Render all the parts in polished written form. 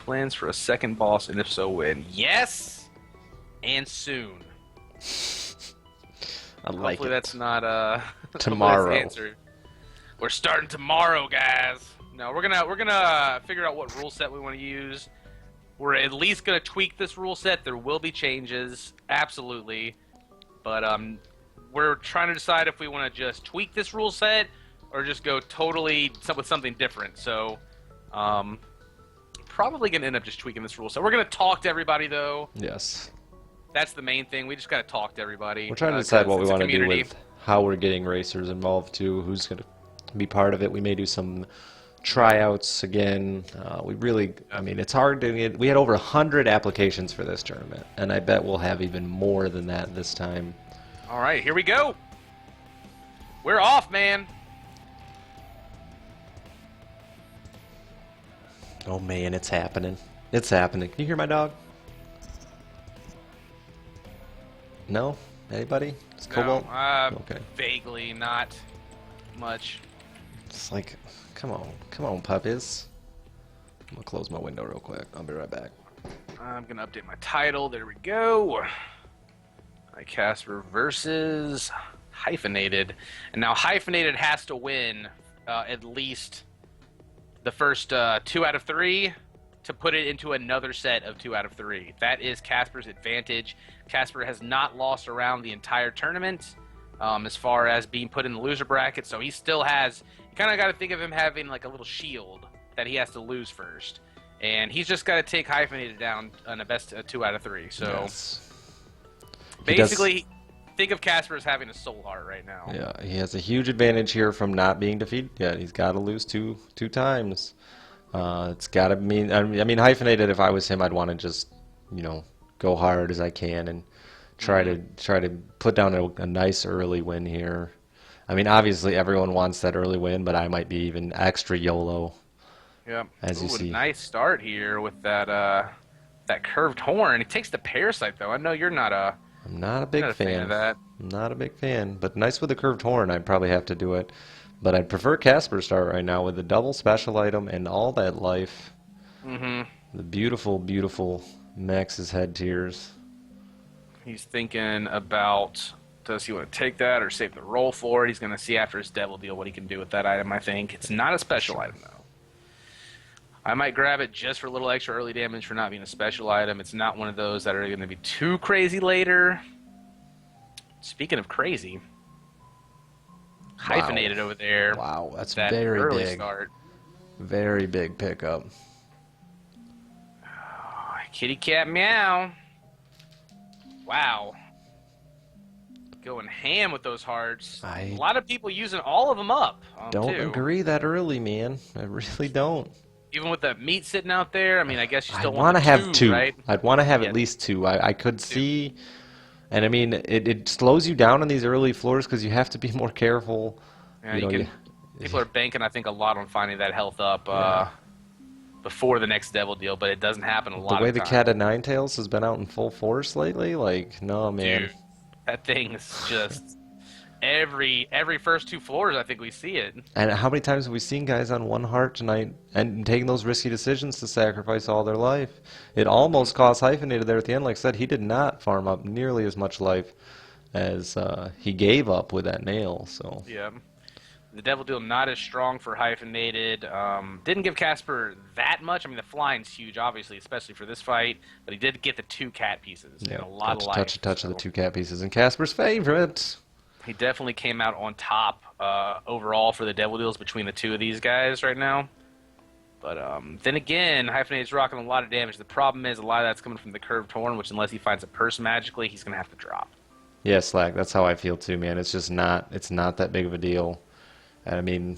plans for a second boss, and if so, when? Yes, and soon. I like Hopefully it. that's not Tomorrow. Hopefully that's the answer. We're starting tomorrow, guys. No, we're gonna figure out what rule set we want to use. We're at least gonna tweak this rule set. There will be changes, absolutely, but we're trying to decide if we want to just tweak this rule set or just go totally with something different. So, probably gonna end up just tweaking this rule set. We're gonna talk to everybody though. Yes. That's the main thing. We just gotta talk to everybody. We're trying to decide what we want to do with how we're getting racers involved too. Who's going to be part of it? We may do some tryouts again. I mean, it's hard to get. We had over 100 applications for this tournament, and I bet we'll have even more than that this time. All right, here we go. We're off, man. Oh man, it's happening. It's happening. Can you hear my dog? No? Anybody? It's Cobalt? No, okay. Vaguely, not much. It's like, come on, puppies. I'm gonna close my window real quick. I'll be right back. I'm gonna update my title. There we go. iKasperr versus Hyphenated, and now Hyphenated has to win at least the first 2 out of 3 to put it into another set of 2 out of 3. That is Kasper's advantage. Kasperr has not lost around the entire tournament as far as being put in the loser bracket, so he still has, you kind of got to think of him having like a little shield that he has to lose first. And he's just got to take Hyphenated down on the best 2 out of 3. So yes. basically, think of Kasperr as having a soul heart right now. Yeah, he has a huge advantage here from not being defeated yet. He's got to lose two times. It's got to mean. I mean, Hyphenated. If I was him, I'd want to just, go hard as I can and try to put down a nice early win here. I mean, obviously everyone wants that early win, but I might be even extra YOLO. Yeah. As you see. A nice start here with that curved horn. He takes the parasite though. I know you're not a. I'm not a big fan of that. I'm not a big fan, but nice with the curved horn. I'd probably have to do it. But I'd prefer Kasperr start right now with the double special item and all that life. Mm-hmm. The beautiful, beautiful Max's head tears. He's thinking about, does he want to take that or save the roll for it? He's going to see after his devil deal what he can do with that item, I think. It's not a special item, though. I might grab it just for a little extra early damage for not being a special item. It's not one of those that are going to be too crazy later. Speaking of crazy... Hyphenated over there. Wow, that's that very early big. Start. Very big pickup. Oh, kitty cat meow. Wow. Going ham with those hearts. A lot of people using all of them up. Don't too. agree that early, man. I really don't. Even with the meat sitting out there, I mean, I guess you still want to have 2, right? I'd want to have at least 2. I could see... And I mean, it slows you down on these early floors because you have to be more careful. Yeah, people are banking, I think, a lot on finding that health up before the next devil deal, but it doesn't happen a lot of times. The way the Cat of Nine Tails has been out in full force lately, like, no, man. Dude, that thing is just every first 2 floors, I think we see it. And how many times have we seen guys on 1 heart tonight and taking those risky decisions to sacrifice all their life? It almost cost Hyphenated there at the end. Like I said, he did not farm up nearly as much life as he gave up with that nail. So yeah, the devil deal not as strong for Hyphenated. Didn't give Kasperr that much. I mean, the flying's huge, obviously, especially for this fight. But he did get the 2 cat pieces and a lot of life. Touch of the 2 cat pieces. And Kasper's favorite. He definitely came out on top overall for the devil deals between the 2 of these guys right now. But then again, Hyphenated's rocking a lot of damage. The problem is a lot of that's coming from the curved horn, which unless he finds a purse magically, he's going to have to drop. Yeah, Slack, that's how I feel too, man. It's just not that big of a deal. And I mean,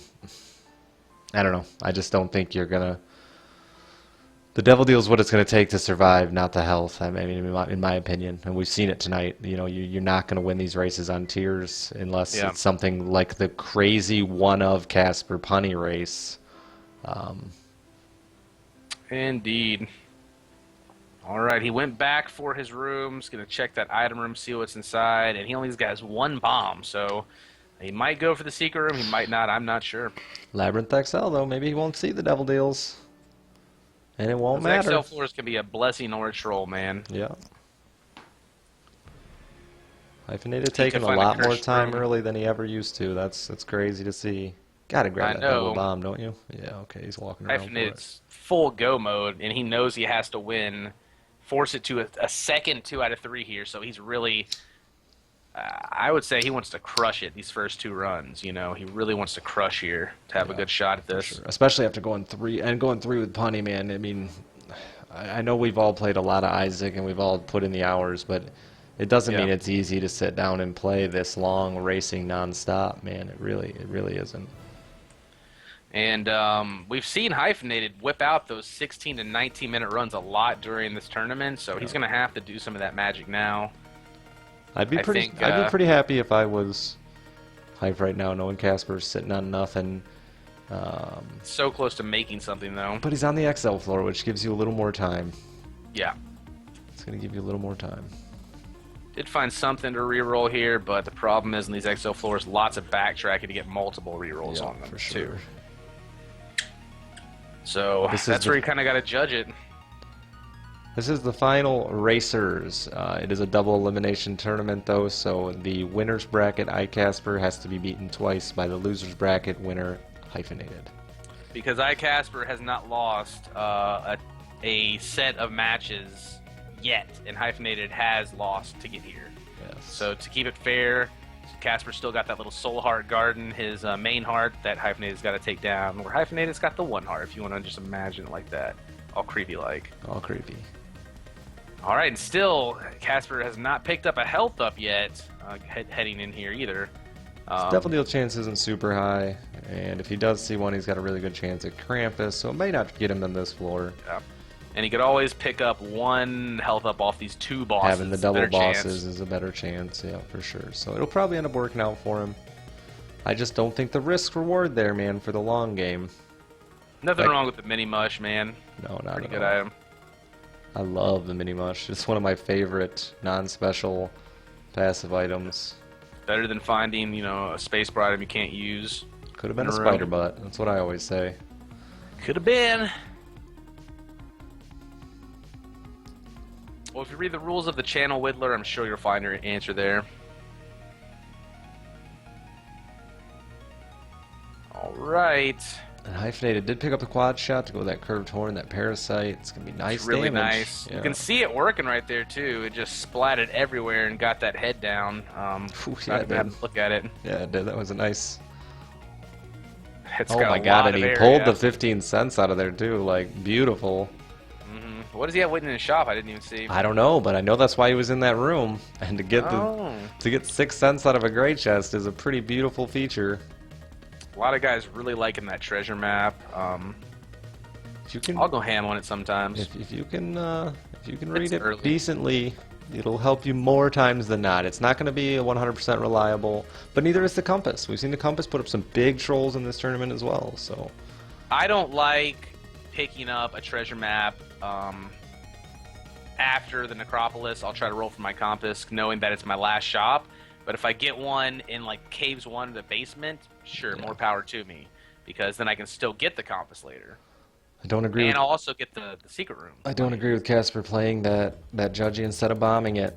I don't know. I just don't think you're going to... The devil deal is what it's going to take to survive, not the health. I mean, in my opinion, and we've seen it tonight. You're not going to win these races on tiers unless it's something like the crazy one of Kasperr punny race. Indeed. All right, he went back for his rooms, going to check that item room, see what's inside, and he only has 1 bomb, so he might go for the secret room, he might not, I'm not sure. Labyrinth XL, though, maybe he won't see the devil deals. And it won't Those matter. XL floors can be a blessing or a troll, man. Yeah. Hyphenated He taking could a find lot more cursed time room. early than he ever used to. That's crazy to see. Gotta grab I that double know. bomb, don't you? Yeah, okay, he's walking around for it. Hyphenated's full go mode, and he knows he has to win. Force it to a second 2 out of 3 here, so he's really... I would say he wants to crush it these first 2 runs. You know, he really wants to crush here to have a good shot at this. Sure. Especially after going 3 with Punny, man. I mean, I know we've all played a lot of Isaac and we've all put in the hours, but it doesn't mean it's easy to sit down and play this long racing nonstop, man. It really isn't. And we've seen Hyphenated whip out those 16 to 19 minute runs a lot during this tournament, so he's going to have to do some of that magic now. I'd be pretty happy if I was Hype right now, knowing Casper's sitting on nothing. So close to making something, though. But he's on the XL floor, which gives you a little more time. Yeah. It's going to give you a little more time. Did find something to reroll here, but the problem is in these XL floors, lots of backtracking to get multiple rerolls on them, for sure. too. So that's where you kind of got to judge it. This is the final Racers. It is a double elimination tournament, though, so the winner's bracket, iKasperr, has to be beaten twice by the loser's bracket winner, Hyphenated. Because iKasperr has not lost a set of matches yet, and Hyphenated has lost to get here. Yes. So to keep it fair, Casper's still got that little soul heart garden, his main heart that Hyphenated's got to take down, where Hyphenated's got the one heart, if you want to just imagine it like that. All creepy-like. All creepy. Alright, and still, Casperr has not picked up a health up yet, heading in here either. His Devil Deal chance isn't super high, and if he does see one, he's got a really good chance at Krampus, so it may not get him on this floor. Yeah. And he could always pick up 1 health up off these 2 bosses. Having the double bosses is a better chance, yeah, for sure. So it'll probably end up working out for him. I just don't think the risk-reward there, man, for the long game. Nothing wrong with the mini mush, man. No, not Pretty at good all. item. I love the mini mush. It's one of my favorite non-special passive items. Better than finding, you know, a space bar item you can't use. Could have been a spider butt. That's what I always say. Could have been. Well, if you read the rules of the channel, Whittler, I'm sure you'll find your answer there. Alright. And Hyphenated did pick up the quad shot to go with that curved horn, that parasite. It's going to be nice It's really damage. nice. Yeah. You can see it working right there, too. It just splatted everywhere and got that head down. Yeah, not even have to look at it. Yeah, it did. That was a nice... It's oh got my a god, lot and of he area. pulled the 15 cents out of there, too. Like, beautiful. What does he have waiting in his shop? I didn't even see. I don't know, but I know that's why he was in that room. And to get to get 6 cents out of a gray chest is a pretty beautiful feature. A lot of guys really liking that treasure map. If you can, I'll go ham on it sometimes. if you can read it early. decently, it'll help you more times than not. It's not going to be 100% reliable, but neither is the compass. We've seen the compass put up some big trolls in this tournament as well. So I don't like picking up a treasure map after the Necropolis. I'll try to roll for my compass, knowing that it's my last shop. But if I get one in like Caves 1 or the basement, sure, more power to me, because then I can still get the compass later. I don't agree. And I'll also get the secret room. I don't agree with Casper playing that judgy instead of bombing it.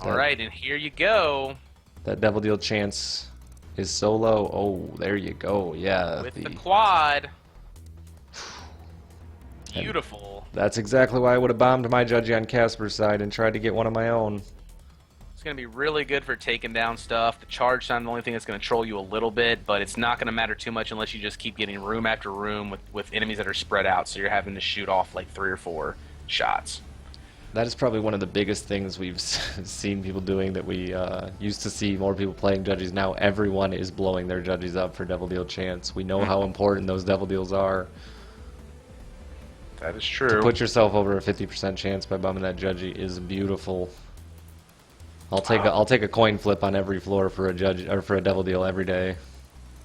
All right, and here you go. That Devil Deal chance is so low. Oh, there you go. Yeah. With the quad. Beautiful. That's exactly why I would have bombed my judgy on Casper's side and tried to get one of my own. It's going to be really good for taking down stuff. The charge time, the only thing that's going to troll you a little bit, but it's not going to matter too much unless you just keep getting room after room with enemies that are spread out, so you're having to shoot off like 3 or 4 shots. That is probably one of the biggest things we've seen people doing that we used to see more people playing judges. Now everyone is blowing their judges up for Devil Deal chance. We know how important those Devil Deals are. That is true. To put yourself over a 50% chance by bumming that judgy is beautiful. I'll take a coin flip on every floor for a judge or for a Devil Deal every day.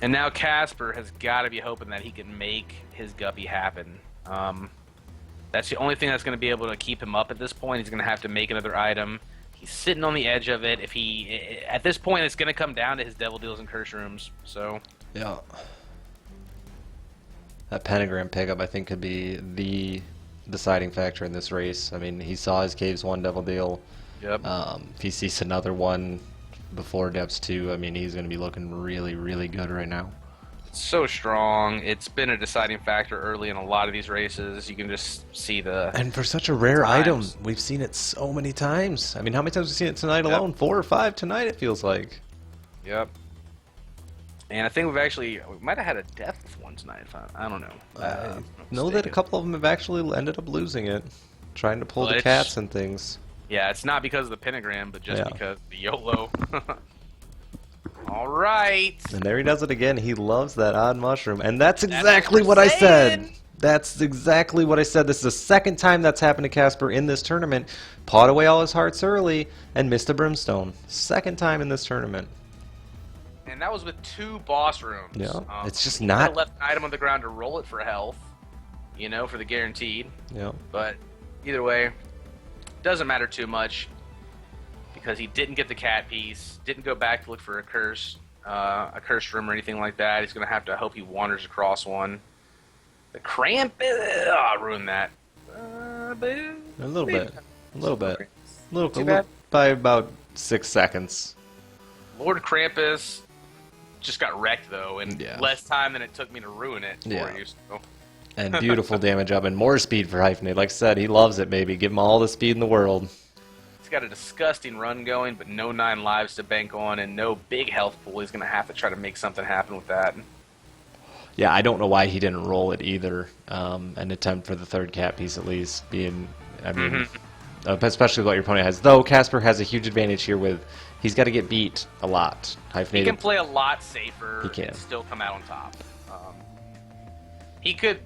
And now Casper has got to be hoping that he can make his guppy happen. That's the only thing that's going to be able to keep him up at this point. He's going to have to make another item. He's sitting on the edge of it. At this point, it's going to come down to his Devil Deals and Curse Rooms. So yeah. That pentagram pickup, I think, could be the deciding factor in this race. I mean, he saw his Caves 1 Devil Deal. Yep. If he sees another one before Depths 2, I mean, he's going to be looking really, really good right now. So strong. It's been a deciding factor early in a lot of these races. You can just see the... And for such a rare item, we've seen it so many times. I mean, how many times have we seen it tonight alone? 4 or 5 tonight, it feels like. Yep. And I think we might have had a death one tonight. I don't know. I know that a couple of them have actually ended up losing it, trying to pull the cats and things. Yeah, it's not because of the pentagram, but just because of the YOLO. All right. And there he does it again. He loves that odd mushroom. And that's exactly what I said. That's exactly what I said. This is the second time that's happened to iKasperr in this tournament. Pawed away all his hearts early and missed a brimstone. Second time in this tournament. And that was with 2 boss rooms. Yeah, it's just he not... left an item on the ground to roll it for health, you know, for the guaranteed. Yeah. But either way, doesn't matter too much because he didn't get the cat piece, didn't go back to look for a cursed room or anything like that. He's going to have to hope he wanders across one. The cramp, ruined that. A little bit. By about 6 seconds. Lord Krampus just got wrecked, though, in less time than it took me to ruin it for you. So. And beautiful damage up and more speed for Hyphenate. Like I said, he loves it, baby. Give him all the speed in the world. He's got a disgusting run going, but no 9 lives to bank on and no big health pool. He's going to have to try to make something happen with that. Yeah, I don't know why he didn't roll it either. An attempt for the 3rd cat piece at least being, I mean, especially what your opponent has. Though iKasperr has a huge advantage here with he's got to get beat a lot. He can play a lot safer and still come out on top. He could,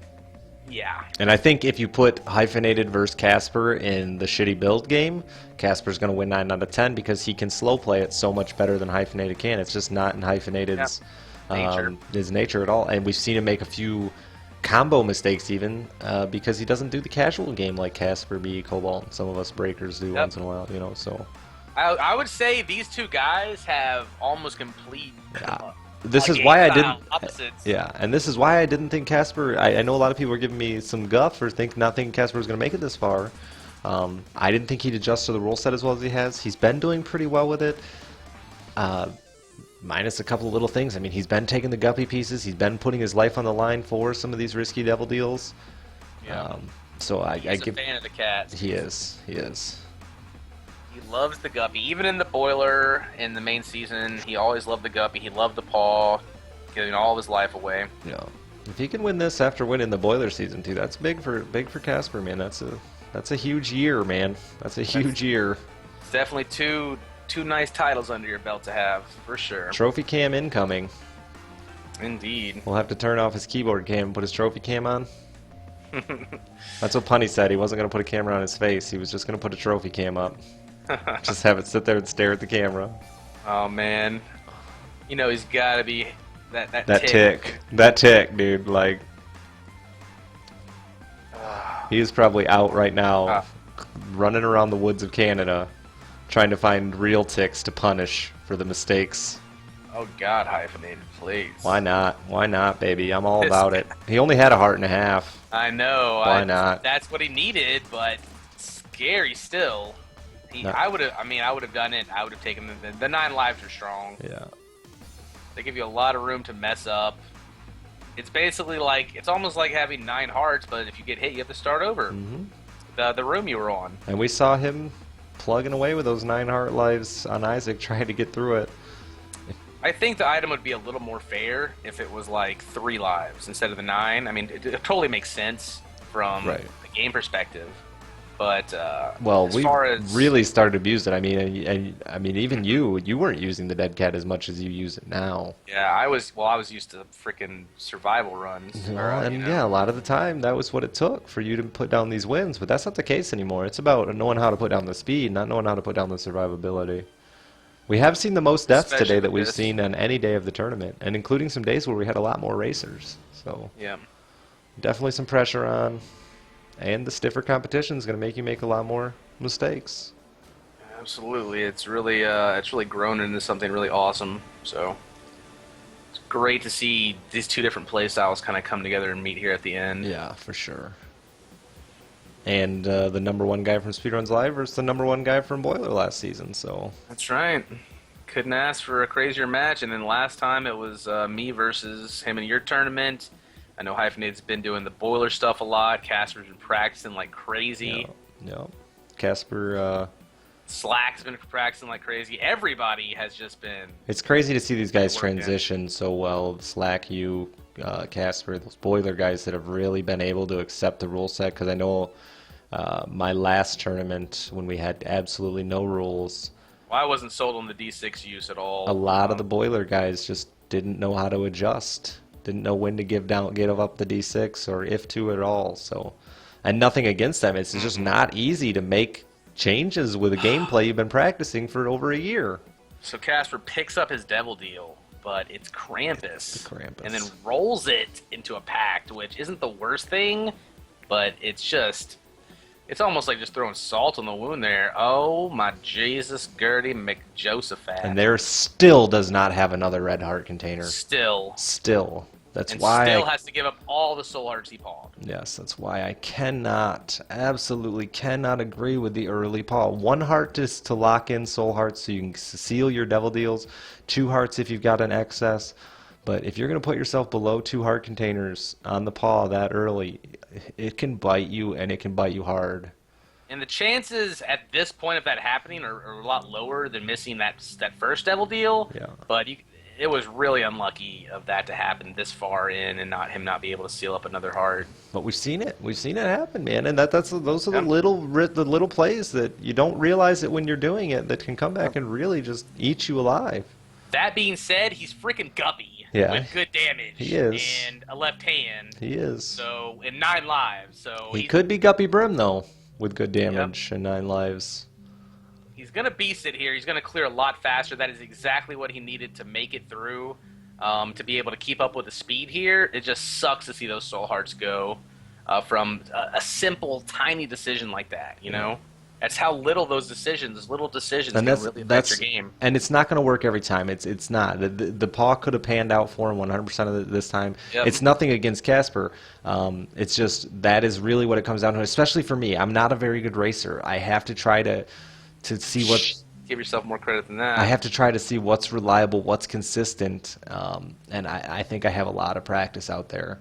yeah. And I think if you put Hyphenated versus iKasperr in the shitty build game, iKasperr's going to win 9 out of 10 because he can slow play it so much better than Hyphenated can. It's just not in Hyphenated's his nature at all. And we've seen him make a few combo mistakes even because he doesn't do the casual game like iKasperr, be Cobalt, and some of us breakers do once in a while, you know, so... I would say these 2 guys have almost complete. This is why I didn't. Opposites. Yeah, and this is why I didn't think iKasperr. I know a lot of people are giving me some guff for not thinking iKasperr was going to make it this far. I didn't think he'd adjust to the rule set as well as he has. He's been doing pretty well with it, minus a couple of little things. I mean, he's been taking the guppy pieces. He's been putting his life on the line for some of these risky devil deals. Yeah. So I give. He's a fan of the cats. He is. He is. He loves the guppy. Even in the boiler in the main season, he always loved the guppy. He loved the paw, giving all of his life away. Yeah. If he can win this after winning the boiler season too, that's big for iKasperr, man. That's a huge year, man. That's a huge year. It's definitely two nice titles under your belt to have, for sure. Trophy cam incoming. Indeed. We'll have to turn off his keyboard cam and put his trophy cam on. That's what Punny said. He wasn't going to put a camera on his face. He was just going to put a trophy cam up. Just have it sit there and stare at the camera. Oh man, you know he's got to be that tick. That tick, dude. Like he's probably out right now, running around the woods of Canada, trying to find real ticks to punish for the mistakes. Oh God, Hyphenated, please. Why not? Why not, baby? I'm all about it. He only had a heart and a half. I know. Why not? That's what he needed, but scary still. I would have done it. I would have taken the 9 lives are strong. Yeah. They give you a lot of room to mess up. It's basically like, it's almost like having 9 hearts, but if you get hit, you have to start over. The room you were on. And we saw him plugging away with those 9 heart lives on Isaac, trying to get through it. I think the item would be a little more fair if it was like 3 lives instead of the 9. I mean, it totally makes sense from the game perspective. But well, as far as really started to abuse it. I mean, even you weren't using the dead cat as much as you use it now. Yeah, I was used to freaking survival runs. Yeah, a lot of the time that was what it took for you to put down these wins. But that's not the case anymore. It's about knowing how to put down the speed, not knowing how to put down the survivability. We have seen the most deaths today that we've seen on any day of the tournament, and including some days where we had a lot more racers. So yeah, definitely some pressure on. And the stiffer competition is going to make you make a lot more mistakes. Absolutely, it's really grown into something really awesome. So Great to see these two different play styles kind of come together and meet here at the end. Yeah, for sure. And the #1 guy from Speedruns Live versus the #1 guy from Boiler last season. So That's right. Couldn't ask for a crazier match. And then last time it was me versus him in your tournament. I know Hyphenated's been doing the Boiler stuff a lot. Casper's been practicing like crazy. yeah. iKasperr. Slack's been practicing like crazy. Everybody has just been. It's crazy to see these guys working. transition so well. Slack, you, iKasperr, those Boiler guys that have really been able to accept the rule set. Because I know my last tournament when we had absolutely no rules. Well, I wasn't sold on the D6 use at all. A lot of the Boiler guys just didn't know how to adjust. Didn't know when to give up the D6 or if to at all. So, and nothing against them. It's just not easy to make changes with a gameplay you've been practicing for over a year. So Casper picks up his Devil Deal, but it's Krampus. The Krampus. And then rolls it into a Pact, which isn't the worst thing, but it's almost like just throwing salt on the wound there. Oh my Jesus, Gertie McJosephat. And there still does not have another red heart container. Still. That's And why still has to give up all the soul hearts he pawed. Yes, that's why I absolutely cannot agree with the early paw. 1 heart is to lock in soul hearts so you can seal your Devil Deals. 2 hearts if you've got an excess. But if you're going to put yourself below 2 heart containers on the paw that early, it can bite you, and it can bite you hard. And the chances at this point of that happening are a lot lower than missing that first Devil Deal. Yeah. But it was really unlucky of that to happen this far in and him not be able to seal up another heart. But we've seen it. We've seen it happen, man. And those are the little plays that you don't realize it when you're doing it that can come back and really just eat you alive. That being said, he's freaking guppy with good damage. He is. And a left hand. He is. So, and 9 lives. So he could be Guppy Brim, though, with good damage and 9 lives. He's going to beast it here. He's going to clear a lot faster. That is exactly what he needed to make it through, to be able to keep up with the speed here. It just sucks to see those soul hearts go from a simple, tiny decision like that, you know? That's how little those little decisions can really affect your game. And it's not going to work every time. It's not. The paw could have panned out for him 100% of this time. Yep. It's nothing against Casper. It's just that is really what it comes down to, especially for me. I'm not a very good racer. I have to try to see what. Give yourself more credit than that. I have to try to see what's reliable, what's consistent, and I think I have a lot of practice out there.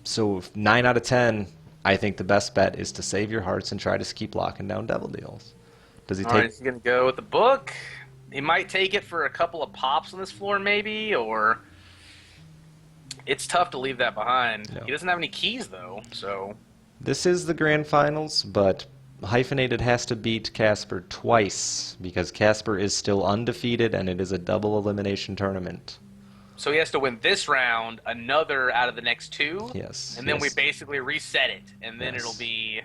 So 9 out of 10, I think the best bet is to save your hearts and try to keep locking down Devil Deals. Does he All right, he's going to go with the book. He might take it for a couple of pops on this floor, maybe, or it's tough to leave that behind. No. He doesn't have any keys, though, so. This is the grand finals, but Hyphenated has to beat iKasperr twice because iKasperr is still undefeated and it is a double elimination tournament. So he has to win this round, another out of the next 2. Yes. And then we basically reset it, and then it'll be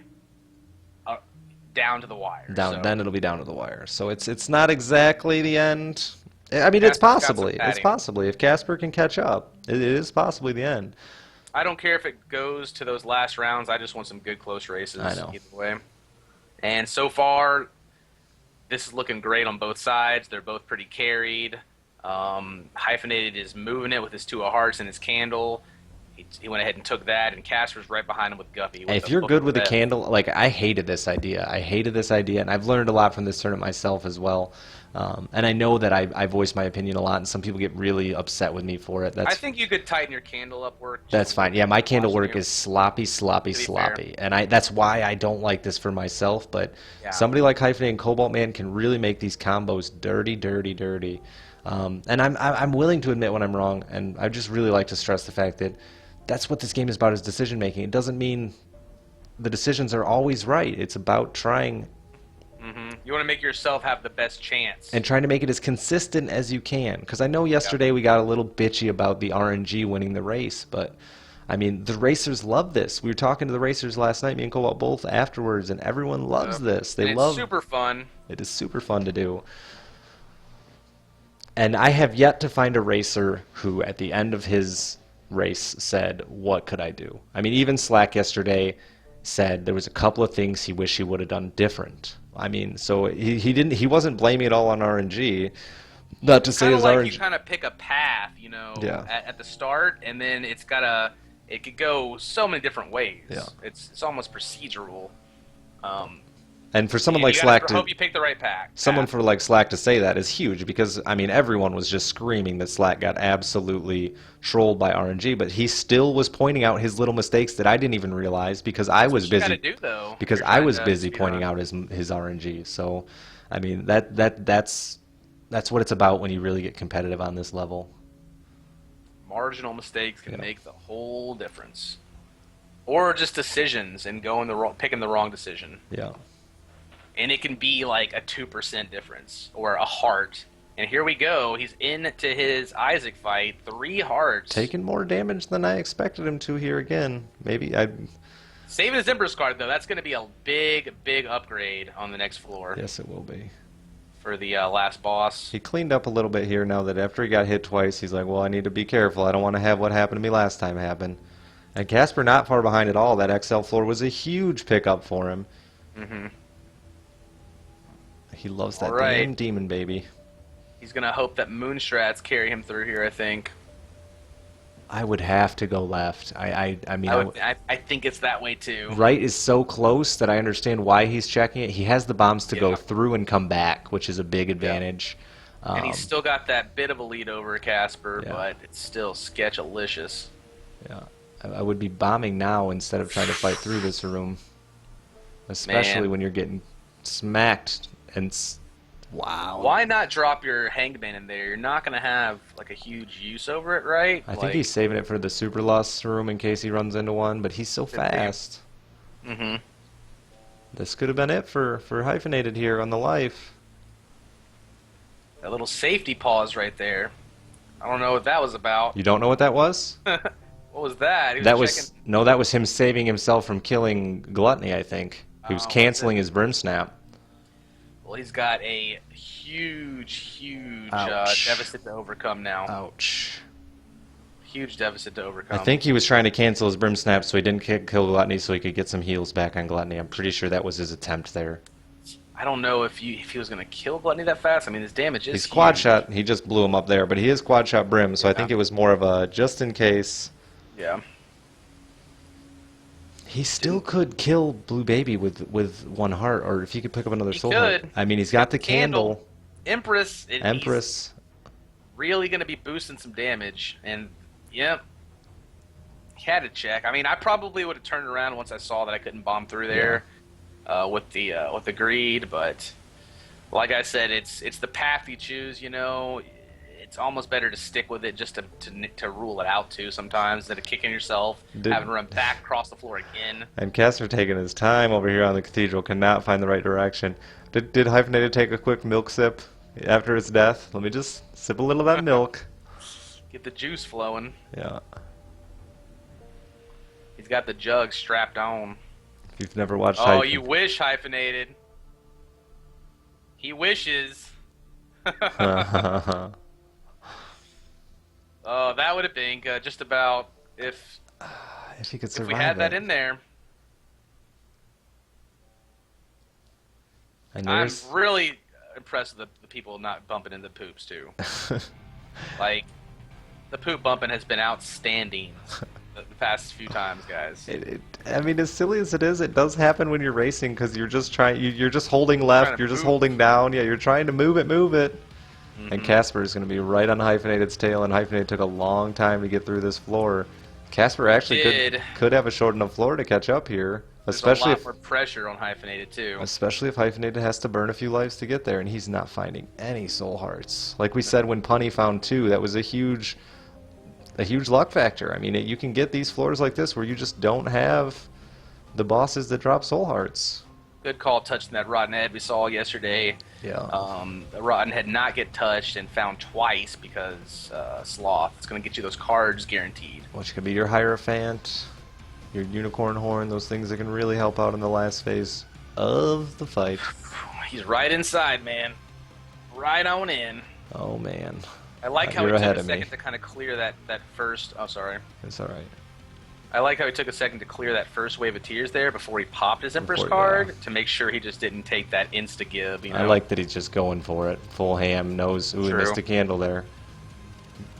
down to the wire. Then it'll be down to the wire. So it's not exactly the end. I mean, it's possibly. If iKasperr can catch up, it is possibly the end. I don't care if it goes to those last rounds. I just want some good close races. I know. Either way. And so far, this is looking great on both sides. They're both pretty carried. Hyphenated is moving it with his 2 of hearts and his candle. He went ahead and took that, and Casper's right behind him with Guppy. If you're good with the candle, like I hated this idea. And I've learned a lot from this tournament myself as well. And I know that I voice my opinion a lot, and some people get really upset with me for it. I think you could tighten your candle up work. That's fine. Yeah, my candle work is sloppy. And that's why I don't like this for myself. But somebody like Hyphenated and Cobalt, man, can really make these combos dirty. And I'm willing to admit when I'm wrong, and I just really like to stress the fact that that's what this game is about, is decision making. It doesn't mean the decisions are always right. It's about trying. You want to make yourself have the best chance. And trying to make it as consistent as you can. Because I know yesterday we got a little bitchy about the RNG winning the race, but I mean, the racers love this. We were talking to the racers last night, me and Cobalt both, afterwards, and everyone loves this. It's super fun. It is super fun to do. And I have yet to find a racer who, at the end of his race, said, "What could I do?" I mean, even Slack yesterday said there was a couple of things he wished he would have done different. I mean, so he wasn't blaming it all on RNG, Not to say Kind his of like RNG. you kind of pick a path, you know, Yeah. at the start, and then it could go so many different ways. Yeah. It's almost procedural. And for someone And like you Slack gotta hope you pick the right pack. someone for like Slack to say that is huge because I mean everyone was just screaming that Slack got absolutely trolled by RNG, but he still was pointing out his little mistakes that I didn't even realize because I That's was what you busy. gotta do though. if Because you're I trying was to busy speed pointing run. out his RNG. So, I mean that's what it's about when you really get competitive on this level. Marginal mistakes can Yeah. make the whole difference, or just decisions and picking the wrong decision. Yeah. And it can be like a 2% difference or a heart. And here we go. He's into his Isaac fight. 3 hearts. Taking more damage than I expected him to here again. Maybe I. Saving his Emperor's card, though. That's going to be a big, big upgrade on the next floor Yes, it will be. for the last boss. He cleaned up a little bit here now that after he got hit twice, he's like, well, I need to be careful. I don't want to have what happened to me last time happen. And Casper not far behind at all. That XL floor was a huge pickup for him. Mm-hmm. He loves that All right. damn demon baby. He's going to hope that Moonstrats carry him through here, I think. I would have to go left. I mean, I think it's that way, too. right is so close that I understand why he's checking it. He has the bombs to go Yeah. through and come back, which is a big advantage. And he's still got that bit of a lead over Casper, Yeah. but it's still sketchalicious. Yeah, I would be bombing now instead of trying to fight through this room, especially Man. when you're getting smacked and wow. Why not drop your Hangman in there? You're not going to have like a huge use over it, right? I think he's saving it for the super loss room in case he runs into one, but he's so be. fast. Mm-hmm. This could have been it for Hyphenated here on the life. That little safety pause right there. I don't know what that was about. You don't know what that was? What was that? He That checking... was no, that was him saving himself from killing Gluttony. I think he was Oh, canceling was his Brim Snap. Well, he's got a huge Ouch. deficit to overcome now. Ouch. Huge deficit to overcome. I think he was trying to cancel his Brim Snap so he didn't kill Gluttony so he could get some heals back on Gluttony. I'm pretty sure that was his attempt there. I don't know if he was going to kill Gluttony that fast. I mean, his damage is He's quad huge. shot. He just blew him up there, but he is quad shot Brim, so I think it was more of a just in case. Yeah. He still could kill Blue Baby with 1 heart, or if he could pick up another He soul heart. could. I mean, he's got the candle. Empress. Empress. He's really going to be boosting some damage, and yep. He had to check. I mean, I probably would have turned around once I saw that I couldn't bomb through there with the greed, but like I said, it's the path you choose. You know, it's almost better to stick with it just to rule it out too. Sometimes than to kicking yourself, having to run back across the floor again. And Casper taking his time over here on the Cathedral, cannot find the right direction. Did Hyphenated take a quick milk sip after his death? Let me just sip a little of that milk. Get the juice flowing. Yeah. He's got the jug strapped on. If you've never watched Oh, you wish, Hyphenated. He wishes. Hyphenated. Oh, that would have been just about if If he could if survive we had that it. in there. And I'm there's... really impressed with the people not bumping into poops too. Like, the poop bumping has been outstanding the past few times, guys. I mean, as silly as it is, it does happen when you're racing because you're just trying. You're just holding left. Trying to You're just move. holding down. Yeah, you're trying to move it. Mm-hmm. And Casper is going to be right on Hyphenated's tail, and Hyphenated took a long time to get through this floor. Casper actually could have a short enough floor to catch up here, There's especially a lot if more pressure on Hyphenated too. especially if Hyphenated has to burn a few lives to get there, and he's not finding any soul hearts. Like we said, when Punny found 2, that was a huge luck factor. I mean, you can get these floors like this where you just don't have the bosses that drop soul hearts. Good call touching that rotten head we saw yesterday. Yeah. The rotten head not get touched and found twice because Sloth. It's going to get you those cards guaranteed. Which could be your Hierophant, your Unicorn Horn, those things that can really help out in the last phase of the fight. He's right inside, man. Right on in. Oh, man. I like how You're he took ahead a of me. second to kind of clear that first... Oh, sorry. It's alright. I like how he took a second to clear that first wave of tears there before he popped his Empress Before, card yeah. to make sure he just didn't take that insta-give, you know? I like that he's just going for it. Full ham, knows who he True. missed a candle there.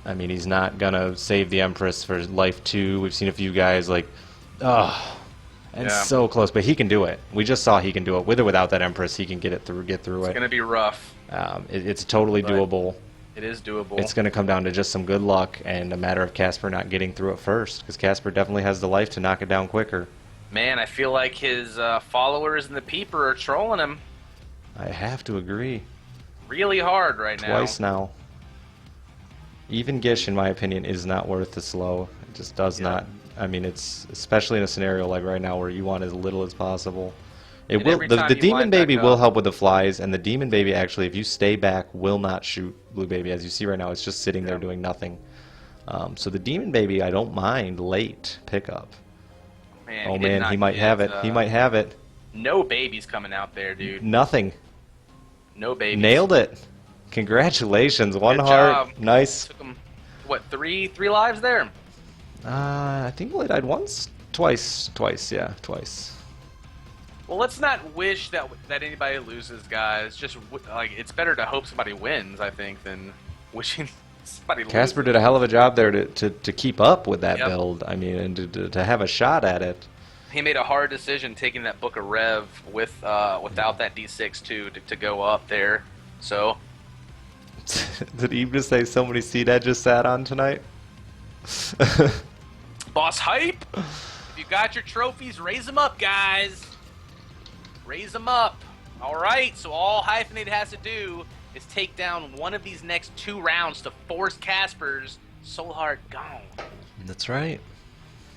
I mean, he's not going to save the Empress for life 2. We've seen a few guys like, oh, and Yeah. so close, but he can do it. We just saw he can do it. With or without that Empress, he can get through It's it. going to be rough. It's totally But doable. It is doable. It's going to come down to just some good luck and a matter of iKasperr not getting through it first, because iKasperr definitely has the life to knock it down quicker. Man, I feel like his followers and the peeper are trolling him I have to agree. really hard right now. Twice now. Even Gish, in my opinion, is not worth the slow. It just does not. I mean, it's especially in a scenario like right now where you want as little as possible. It And will. every The time you Demon line back Baby will up- help with the flies, and the Demon Baby actually, if you stay back, will not shoot Blue Baby. As you see right now, it's just sitting there Yeah. doing nothing. So the Demon Baby, I don't mind late pickup. Man, Oh did man, not he might get, have it. He might have it. No babies coming out there, dude. Nothing. No babies. Nailed it. Congratulations. One Good heart. job. Nice. Took him, what, three lives there? I think he only died once? Twice. Yeah, twice. Well, let's not wish that anybody loses, guys. Just like it's better to hope somebody wins, I think, than wishing somebody loses. iKasperr did a hell of a job there to keep up with that Yep. build. I mean, and to have a shot at it. He made a hard decision taking that Book of Rev without that D6 too to go up there. So Did Eve just say somebody see that just sat on tonight? Boss hype. If you got your trophies, raise them up, guys. Raise them up. All right. So all Hyphenated has to do is take down one of these next 2 rounds to force iKasperr's Soul Heart gone, That's right.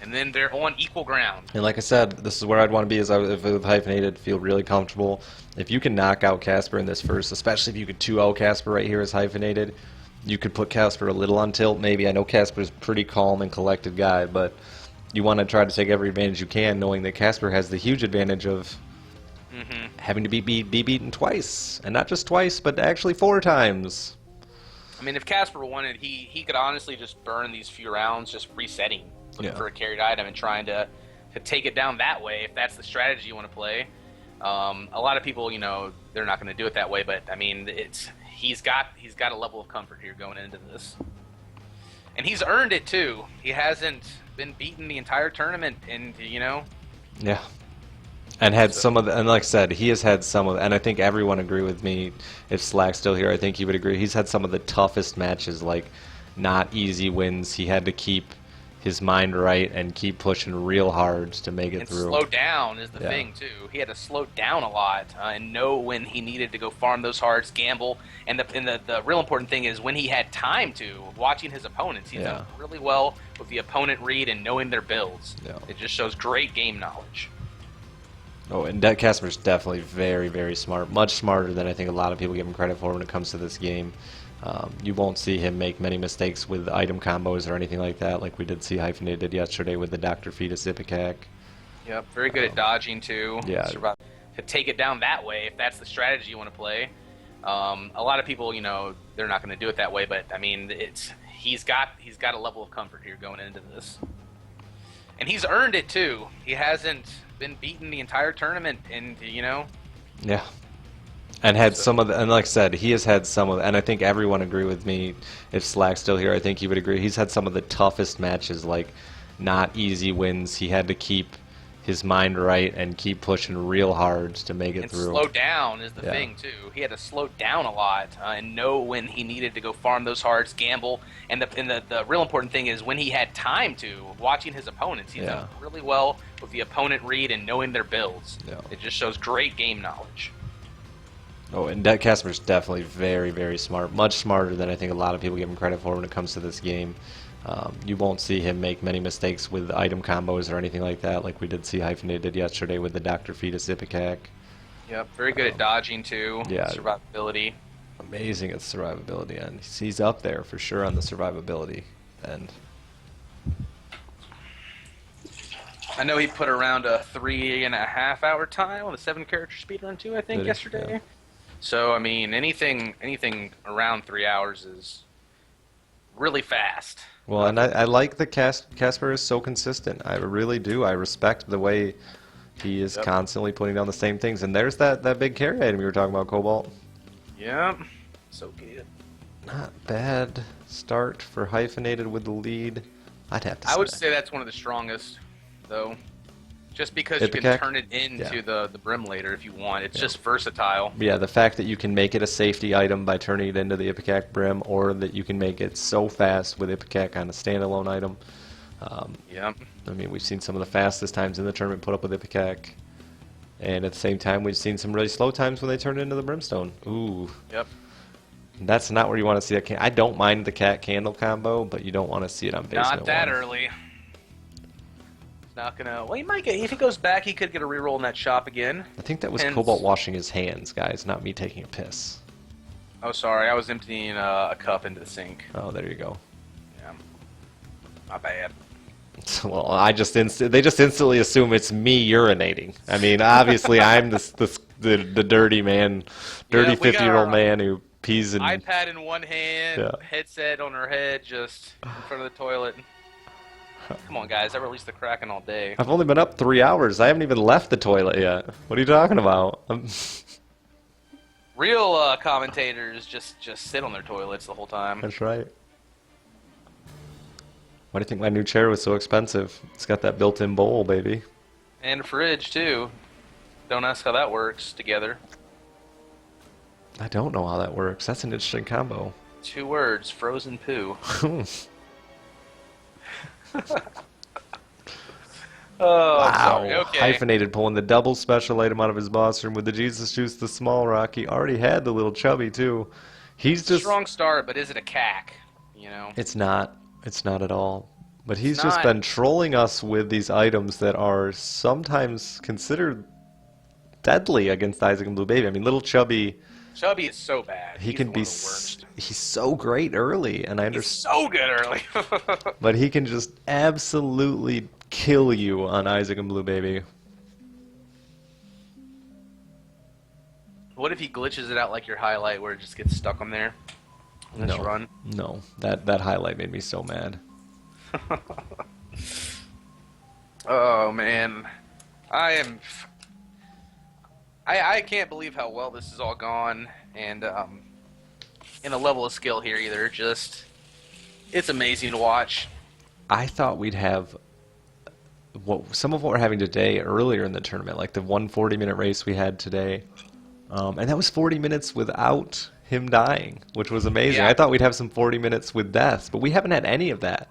and then they're on equal ground. And like I said, this is where I'd want to be if with Hyphenated, feel really comfortable. If you can knock out iKasperr in this first, especially if you could 2-0 iKasperr right here as Hyphenated, you could put iKasperr a little on tilt maybe. I know iKasperr's a pretty calm and collected guy, but you want to try to take every advantage you can, knowing that iKasperr has the huge advantage of having to be beaten twice. And not just twice, but actually 4 times. I mean, if iKasperr wanted, he could honestly just burn these few rounds just resetting, looking Yeah. for a carried item and trying to take it down that way, if that's the strategy you want to play. A lot of people, they're not going to do it that way, but I mean, he's got a level of comfort here going into this, and he's earned it too. He hasn't been beaten the entire tournament, and Yeah. And had some of the, and like I said, he has had some of, and I think everyone agree with me. If Slack's still here, I think he would agree. He's had some of the toughest matches, like not easy wins. He had to keep his mind right and keep pushing real hard to make it and through. slow down is the Yeah. thing too. He had to slow down a lot and know when he needed to go farm those hearts, gamble, and the real important thing is when he had time to, watching his opponents. He's done really well with the opponent read and knowing their builds. Yeah. It just shows great game knowledge. Oh, and iKasperr's definitely very, very smart. Much smarter than I think a lot of people give him credit for when it comes to this game. You won't see him make many mistakes with item combos or anything like that, like we did see Hyphenated did yesterday with the Dr. Fetus Ipecac. Yep, very good at dodging too. Yeah. To take it down that way, if that's the strategy you want to play. A lot of people, they're not going to do it that way, but I mean, he's got a level of comfort here going into this, and he's earned it too. He hasn't been beaten the entire tournament, and Yeah. And had some of the, and like I said, he has had some of, and I think everyone agree with me. If Slack's still here, I think he would agree. He's had some of the toughest matches, like not easy wins. He had to keep his mind right and keep pushing real hard to make it and through. slow down is the Yeah. thing too. He had to slow down a lot and know when he needed to go farm those hearts, gamble, and the real important thing is when he had time to, watching his opponents. He's done really well with the opponent read and knowing their builds. Yeah. It just shows great game knowledge. Oh, and iKasperr's definitely very, very smart. Much smarter than I think a lot of people give him credit for when it comes to this game. You won't see him make many mistakes with item combos or anything like that, like we did see Hyphenated did yesterday with the Dr. Fetus Ipecac. Yep, very good at dodging too. Yeah. Survivability. Amazing at survivability, and he's up there for sure on the survivability end. I know he put around a 3.5 hour time on the 7-character speedrun too, I think, Did he? yesterday. Yeah. So I mean, anything around 3 hours is really fast. Well, and I like that Casper is so consistent. I really do. I respect the way he is Yep. constantly putting down the same things. And there's that big carry item you were talking about, Cobalt. Yep. So good. Not bad start for Hyphenated with the lead. I'd have to say. I would say that's one of the strongest, though. Just because you can Ipecac? turn it into Yeah. the brim later if you want. It's just versatile. Yeah, the fact that you can make it a safety item by turning it into the Ipecac Brim, or that you can make it so fast with Ipecac on a standalone item. Yep. I mean, we've seen some of the fastest times in the tournament put up with Ipecac. And at the same time, we've seen some really slow times when they turn it into the Brimstone. Ooh. Yep. That's not where you want to see that. I don't mind the cat candle combo, but you don't want to see it on basement Not that one. early. He's not gonna. Well, he might get. If he goes back, he could get a reroll in that shop again. I think that was Hence- Cobalt washing his hands, guys, not me taking a piss. Oh, sorry. I was emptying a cup into the sink. Oh, there you go. Yeah. My bad. Well, they just instantly assume it's me urinating. I mean, obviously, I'm the dirty man, dirty Yeah, we got 50-year-old our man who pees in. iPad in one hand, Yeah. headset on her head, just in front of the toilet. Come on, guys. I released the Kraken all day. I've only been up 3 hours. I haven't even left the toilet yet. What are you talking about? Real commentators just sit on their toilets the whole time. That's right. Why do you think my new chair was so expensive? It's got that built-in bowl, baby. And a fridge, too. Don't ask how that works together. I don't know how that works. That's an interesting combo. 2 words, frozen poo. Oh, Wow. sorry. Okay. Hyphenated pulling the double special item out of his boss room with the Jesus Juice, the small rock. He already had the little chubby, too. He's just... Strong start, but is it a cack? You know? It's not. It's not at all. But he's It's just not. been trolling us with these items that are sometimes considered deadly against Isaac and Blue Baby. I mean, little chubby, Chubby is so bad. he He's can one be... of the worst. He's so great early, and I He's understand. so good early. But he can just absolutely kill you on Isaac and Blue Baby. What if he glitches it out like your highlight where it just gets stuck on there? On this No, run? no, that highlight made me so mad. Oh, man. I can't believe how well this has all gone, and in a level of skill here either. Just, it's amazing to watch. I thought we'd have some of what we're having today earlier in the tournament, like the 140-minute race we had today, and that was 40 minutes without him dying, which was amazing. Yeah. I thought we'd have some 40 minutes with deaths, but we haven't had any of that.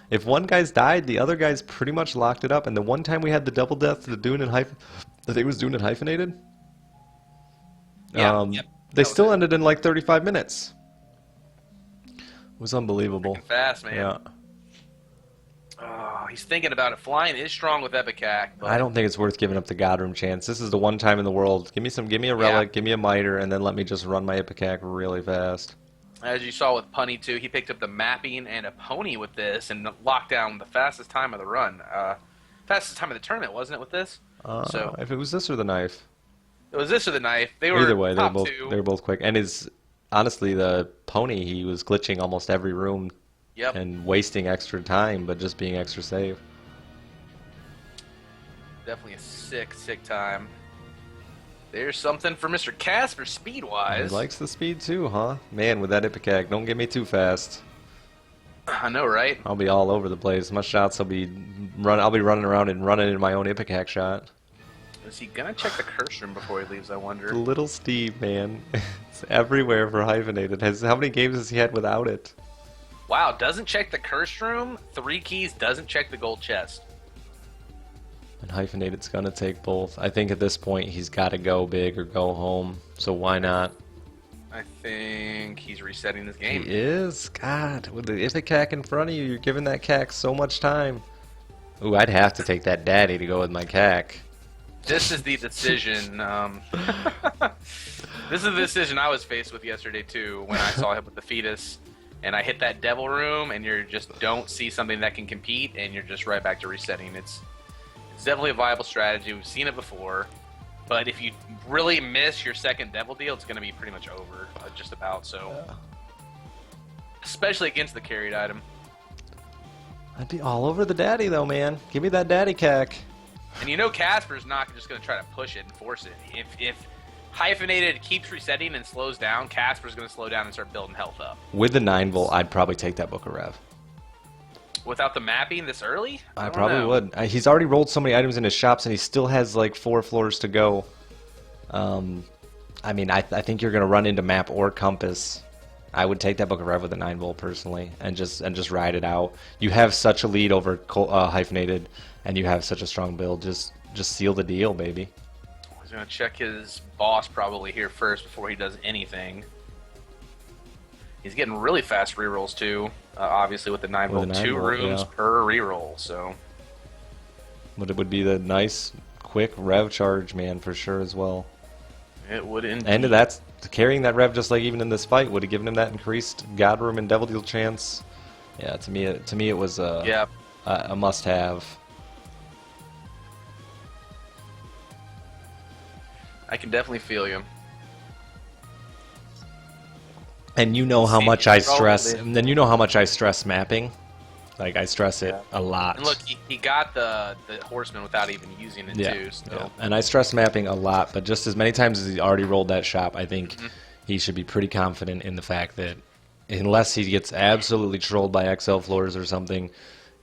If one guy's died, the other guy's pretty much locked it up. And the one time we had the double death to Dune and I think it was Dune and Hyphenated. Yeah, yep, They that was still it. ended in like 35 minutes. It was unbelievable. Fast, man. Yeah. Oh, he's thinking about it. Flying is strong with Epicac, but I don't think it's worth giving up the Godroom chance. This is the one time in the world. Give me a relic, give me a miter, and then let me just run my Ipecac really fast. as you saw with Punny too, he picked up the mapping and a pony with this and locked down the fastest time of the run. Fastest time of the tournament, wasn't it, with this? So If it was this or the knife. it was this or the knife. They were Either way, top two. they were both quick. And honestly, the pony, he was glitching almost every room Yep. and wasting extra time, but just being extra safe. Definitely a sick time. There's something for Mr. Casper He speed-wise. likes the speed too, huh? Man, with that Ipecac, don't get me too fast. I know, right? I'll be all over the place. My shots I'll be running around and running in my own Ipecac shot. Is he gonna check the curse room before he leaves, I wonder? Little Steve, man. It's everywhere for Hyphenated. How many games has he had without it? Wow, doesn't check the curse room, 3 keys, doesn't check the gold chest. And Hyphenated's gonna take both. I think at this point he's gotta go big or go home. So why not? I think he's resetting this He game. is? God, with the Ipecac in front of you, you're giving that cac so much time. Ooh, I'd have to take that daddy to go with my cac. This is the decision. This is the decision I was faced with yesterday too, when I saw him with the fetus, and I hit that devil room, and you just don't see something that can compete, and you're just right back to resetting. It's definitely a viable strategy. We've seen it before, but if you really miss your second devil deal, it's going to be pretty much over, just about. So especially against the carried item. I'd be all over the daddy though, man. Give me that daddy cack. And you know Casper's not just going to try to push it and force it. If Hyphenated keeps resetting and slows down, Casper's going to slow down and start building health up. With the 9-volt, I'd probably take that Book of Rev. Without the mapping this early? I probably would. He's already rolled so many items in his shops, and he still has like 4 floors to go. I mean, I think you're going to run into map or compass. I would take that Book of Rev with a 9-volt personally, and just ride it out. You have such a lead over Hyphenated, and you have such a strong build. Just seal the deal, baby. He's going to check his boss probably here first before he does anything. He's getting really fast rerolls too. Obviously with the 9-volt, 2 rooms per reroll. So, but it would be the nice, quick rev charge, man, for sure as well. It would indeed. And that's carrying that rev, just like even in this fight, would have given him that increased God Room and Devil Deal chance. Yeah, to me it was a must-have. I can definitely feel you. And you know how much I stress. And then you know how much I stress mapping. Like I stress it a lot. And look, he got the horseman without even using it too. So. Yeah. And I stress mapping a lot, but just as many times as he already rolled that shop, I think he should be pretty confident in the fact that unless he gets absolutely trolled by XL floors or something,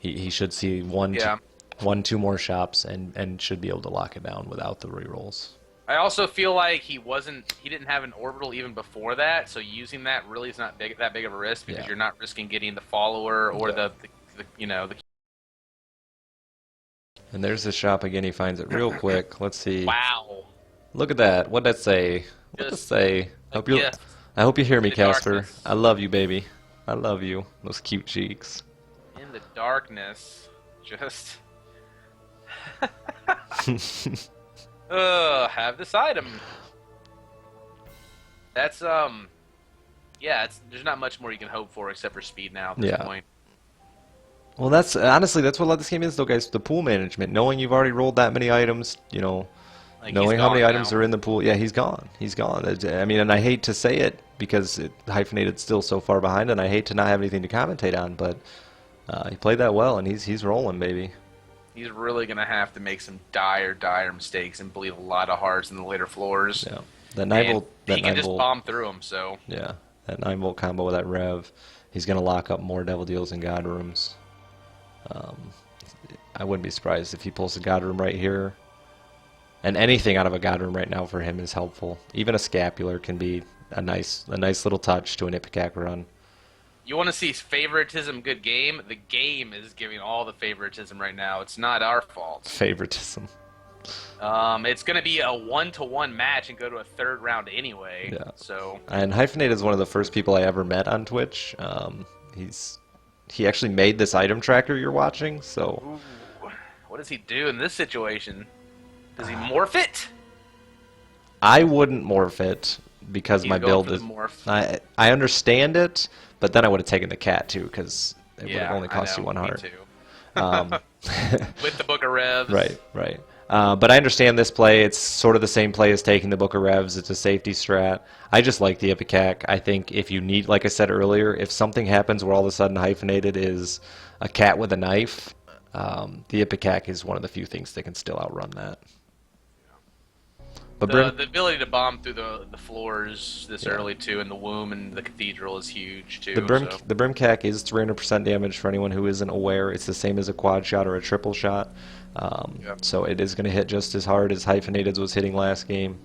he should see two more shops and should be able to lock it down without the rerolls. I also feel like he didn't have an orbital even before that, so using that really is not that big of a risk because you're not risking getting the follower or the And there's the shop again. He finds it real quick. Let's see. Wow. Look at that. What'd that say? What'd that say? I hope you hear me, Casper. I love you, baby. I love you. Those cute cheeks. In the darkness, just have this item. That's there's not much more you can hope for except for speed now at this point. Well, that's honestly that's what this game is, though, guys. The pool management, knowing you've already rolled that many items, knowing how many items are in the pool. Yeah, he's gone. He's gone. I mean, and I hate to say it because Hyphenated's still so far behind, and I hate to not have anything to commentate on, but he played that well, and he's rolling, baby. He's really gonna have to make some dire mistakes and bleed a lot of hearts in the later floors. Yeah, that 9-volt. He can just bomb through them. So yeah, that 9-volt combo with that rev, he's gonna lock up more Devil Deals and God Rooms. I wouldn't be surprised if he pulls a God Room right here. And anything out of a God Room right now for him is helpful. Even a Scapular can be a nice little touch to an Ipecac run. You want to see favoritism, good game? The game is giving all the favoritism right now. It's not our fault. Favoritism. It's going to be a 1-to-1 match and go to a third round anyway. Yeah. So. And Hyphenate is one of the first people I ever met on Twitch. He actually made this item tracker you're watching. So. Ooh, what does he do in this situation? Does he morph it? I wouldn't morph it because my build is. I understand it, but then I would have taken the cat too because it would have only cost you 1 heart. Me too. With the Book of Revs. Right. But I understand this play. It's sort of the same play as taking the Book of Revs. It's a safety strat. I just like the Ipecac. I think if you need, like I said earlier, if something happens where all of a sudden Hyphenated is a cat with a knife, the Ipecac is one of the few things that can still outrun that. But the ability to bomb through the floors this early too, and the womb and the cathedral is huge too. The Brimcac is 300% damage for anyone who isn't aware. It's the same as a quad shot or a triple shot, so it is going to hit just as hard as Hyphenated's was hitting last game.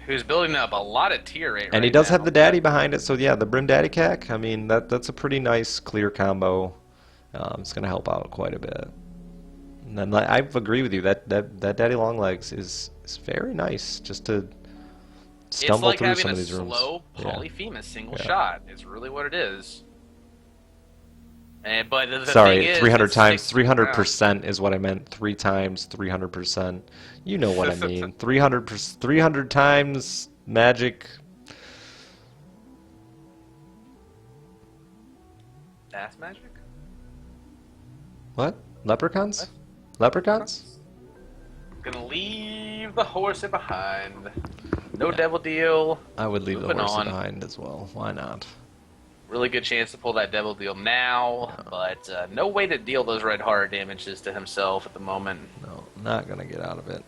Who's building up a lot of tier rate, and he does have the daddy behind it. So yeah, the Brim Daddy Cac. I mean that's a pretty nice clear combo. It's going to help out quite a bit. And then I agree with you that Daddy Longlegs is very nice just to stumble through some of these rooms. It's like having a slow Polyphemus single shot. It's really what it is. But the Sorry, thing is, 300 times 300% is what I meant. 3 times 300%. You know what I mean. 300 times magic. That's magic. What? Leprechauns? What? Leprechauns? Gonna leave the horse behind. No Devil Deal. I would leave the horse behind as well. Why not? Really good chance to pull that Devil Deal now, but no way to deal those red heart damages to himself at the moment. No, not going to get out of it.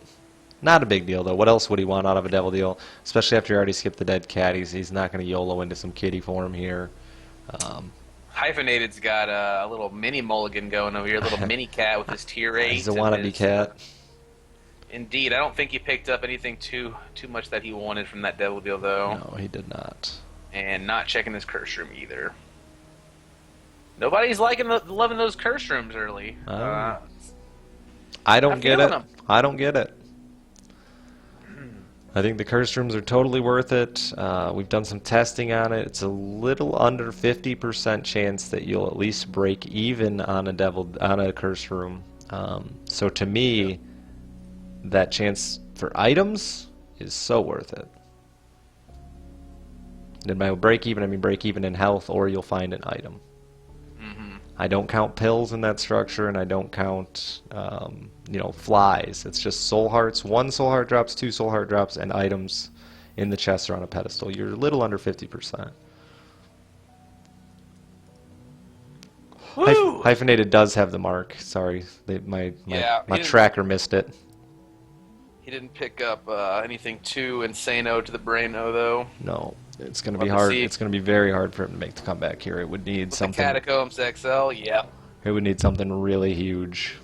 Not a big deal, though. What else would he want out of a Devil Deal? Especially after he already skipped the dead cat. He's not going to YOLO into some kitty form here. Hyphenated's got a little mini mulligan going over here, a little mini cat with his tier 8. He's a wannabe cat. Indeed. I don't think he picked up anything too much that he wanted from that Devil Deal, though. No, he did not. And not checking his curse room either. Nobody's loving those curse rooms early. I don't get it. I don't get it. I think the curse rooms are totally worth it. We've done some testing on it. It's a little under 50% chance that you'll at least break even on a curse room. So to me, that chance for items is so worth it. And by break even, I mean break even in health, or you'll find an item. I don't count pills in that structure, and I don't count, flies. It's just soul hearts. 1 soul heart drops, 2 soul heart drops, and items in the chest or on a pedestal. You're a little under 50%. Hyphenated does have the mark. Sorry, my tracker missed it. He didn't pick up anything too insano to the braino, though. No. It's going to be hard. It's going to be very hard for him to make the comeback here. It would need something. The Catacombs XL, yeah. It would need something really huge.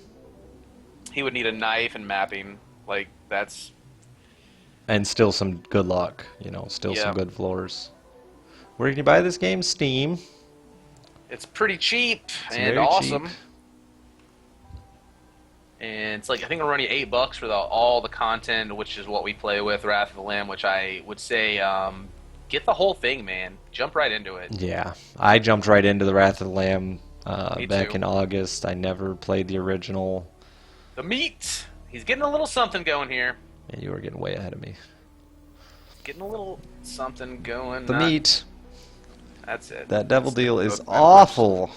He would need a knife and mapping. Like, that's... And still some good luck. Still some good floors. Where can you buy this game? Steam. It's pretty cheap and awesome. Cheap. And it's like, I think we're running $8 for all the content, which is what we play with, Wrath of the Lamb, which I would say... get the whole thing, man. Jump right into it. Yeah, I jumped right into the Wrath of the Lamb back in August. I never played the original. The meat! He's getting a little something going here. Yeah, you were getting way ahead of me. Getting a little something going. The meat. That's it. That Devil Deal is awful.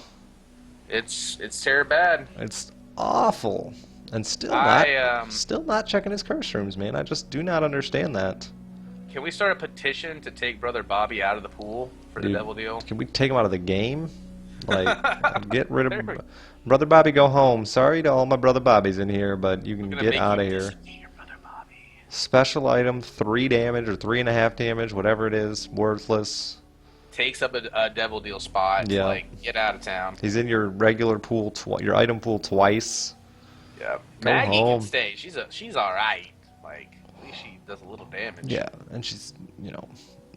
It's terrible bad. It's awful. And still not checking his curse rooms, man. I just do not understand that. Can we start a petition to take Brother Bobby out of the pool for the Devil Deal? Can we take him out of the game? Like, get rid of Brother Bobby, go home. Sorry to all my Brother Bobbies in here, but you can get out of here. Brother Bobby. Special item, 3 damage or 3.5 damage, whatever it is, worthless. Takes up a Devil Deal spot. Yeah. Like, get out of town. He's in your regular pool, your item pool twice. Yeah. Maggie can stay. She's all right. Like, at least she does a little damage. Yeah, and she's,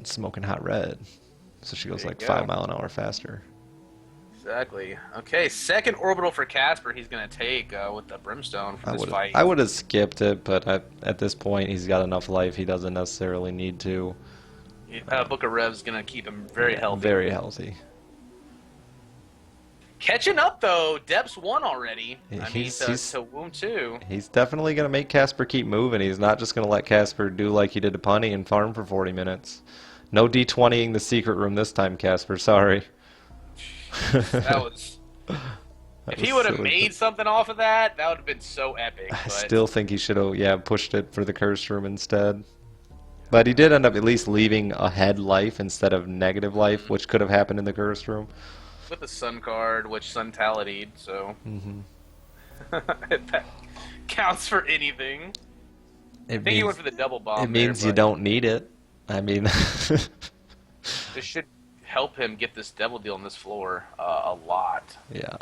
smoking hot red. So she goes like 5 mile an hour faster. Exactly. Okay, second orbital for Casper he's going to take with the Brimstone for this fight. I would have skipped it, but at this point he's got enough life he doesn't necessarily need to. Book of Rev's going to keep him very healthy. Very healthy. Catching up, though. Depth's 1 already. He's to Womb 2. He's definitely going to make Casper keep moving. He's not just going to let Casper do like he did to Punny and farm for 40 minutes. No D20ing the secret room this time, Casper. Sorry. That was... If he would have made something off of that, that would have been so epic. I still think he should have, pushed it for the curse room instead. But he did end up at least leaving a head life instead of negative life, which could have happened in the curse room. With the Sun card, which Sun tallied, so... that counts for anything. I think he went for the double bomb. It means you don't need it. I mean... This should help him get this Devil Deal on this floor a lot. Yeah.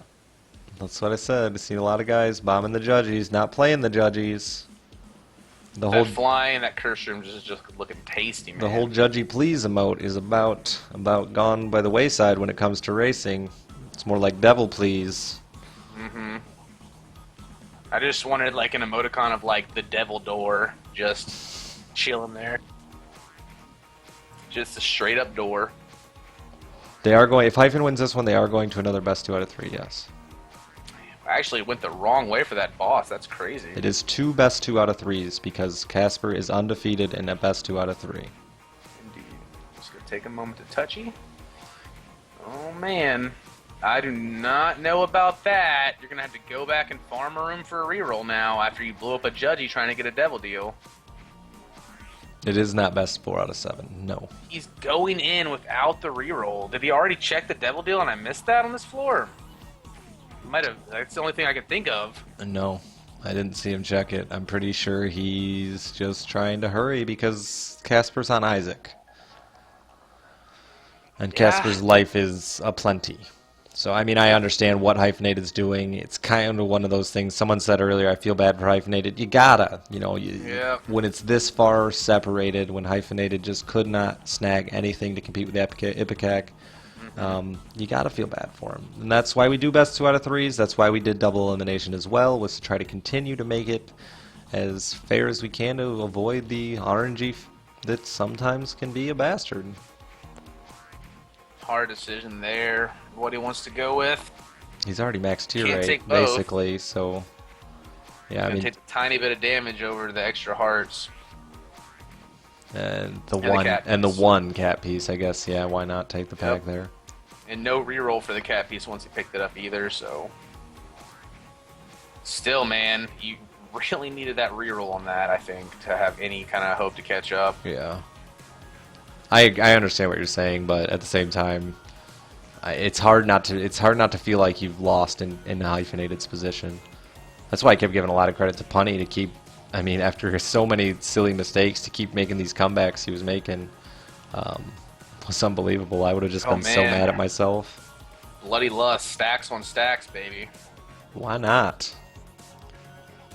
That's what I said. I've seen a lot of guys bombing the judges, not playing the judges. That flying, that curse room is just looking tasty, man. The whole judgy please emote is about gone by the wayside when it comes to racing. It's more like devil please. I just wanted like an emoticon of like the devil door just chilling there. Just a straight up door. They are going, if Hyphen wins this one, they are going to another best 2 out of 3, yes. I actually went the wrong way for that boss. That's crazy. It is 2 best 2 out of 3s because Casper is undefeated in a best 2 out of 3. Indeed. Just gonna take a moment to touchy. Oh man, I do not know about that. You're gonna have to go back and farm a room for a reroll now after you blew up a judgy trying to get a Devil Deal. It is not best 4 out of 7. No. He's going in without the reroll. Did he already check the Devil Deal and I missed that on this floor? Might have. That's the only thing I could think of. No. I didn't see him check it. I'm pretty sure he's just trying to hurry because Casper's on Isaac. And Casper's life is aplenty. So, I mean, I understand what Hyphenated's doing. It's kind of one of those things. Someone said earlier, I feel bad for Hyphenated. You gotta, when it's this far separated, when Hyphenated just could not snag anything to compete with Ipecac, you gotta feel bad for him. And that's why we do best 2 out of 3s. That's why we did double elimination as well, was to try to continue to make it as fair as we can to avoid the RNG that sometimes can be a bastard. Hard decision there. What he wants to go with. He's already max tier Can't rate, take both. basically, so yeah, I mean, take a tiny bit of damage over the extra hearts. and the the one cat piece, I guess, yeah, why not take the pack there? And no reroll for the cat piece once he picked it up either, so still, man, you really needed that reroll on that, I think, to have any kind of hope to catch up. Yeah. I understand what you're saying, but at the same time, it's hard not to feel like you've lost in Hyphenated's position. That's why I kept giving a lot of credit to Punny to keep. I mean, after so many silly mistakes, to keep making these comebacks he was making was unbelievable. I would have just been so mad at myself. Bloody lust, stacks on stacks, baby. Why not?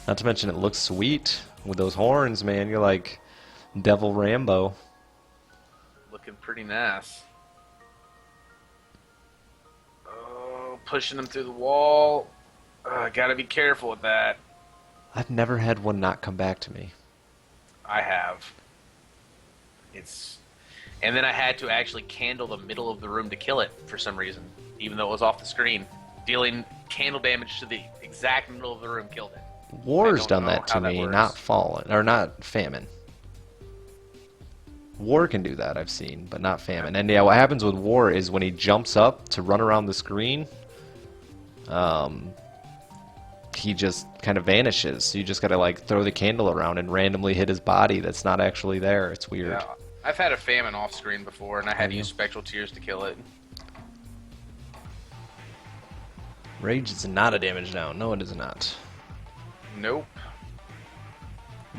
Not to mention it looks sweet with those horns, man. You're like Devil Rambo. Looking pretty nice. Oh, pushing him through the wall. Gotta be careful with that. I've never had one not come back to me. I have. And then I had to actually candle the middle of the room to kill it for some reason, even though it was off the screen. Dealing candle damage to the exact middle of the room killed it. War's done that to me, not Fallen, or not Famine. War can do that, I've seen, but not Famine. And yeah, what happens with War is when he jumps up to run around the screen, he just kind of vanishes. So you just gotta like throw the candle around and randomly hit his body that's not actually there. It's weird. Yeah, I've had a Famine off screen before, and I had to use Spectral Tears to kill it. Rage is not a damage down. No, it is not. Nope.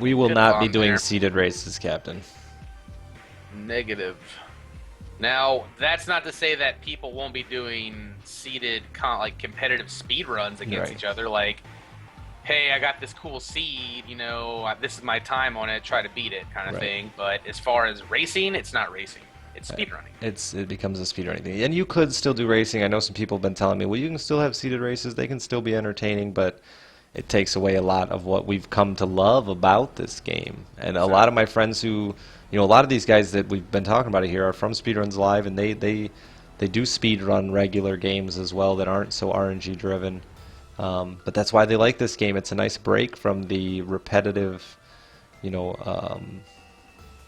We will not be doing there. seeded races, Captain. Negative. Now, that's not to say that people won't be doing seeded, like competitive speed runs against each other. Like, hey, I got this cool seed, this is my time on it, try to beat it, kind of thing. But as far as racing, it's not racing. It's speedrunning. It becomes a speedrunning thing. And you could still do racing. I know some people have been telling me, well, you can still have seeded races. They can still be entertaining, but it takes away a lot of what we've come to love about this game. And a lot of my friends who, a lot of these guys that we've been talking about here are from Speedruns Live, and they do speedrun regular games as well that aren't so RNG driven. But that's why they like this game. It's a nice break from the repetitive,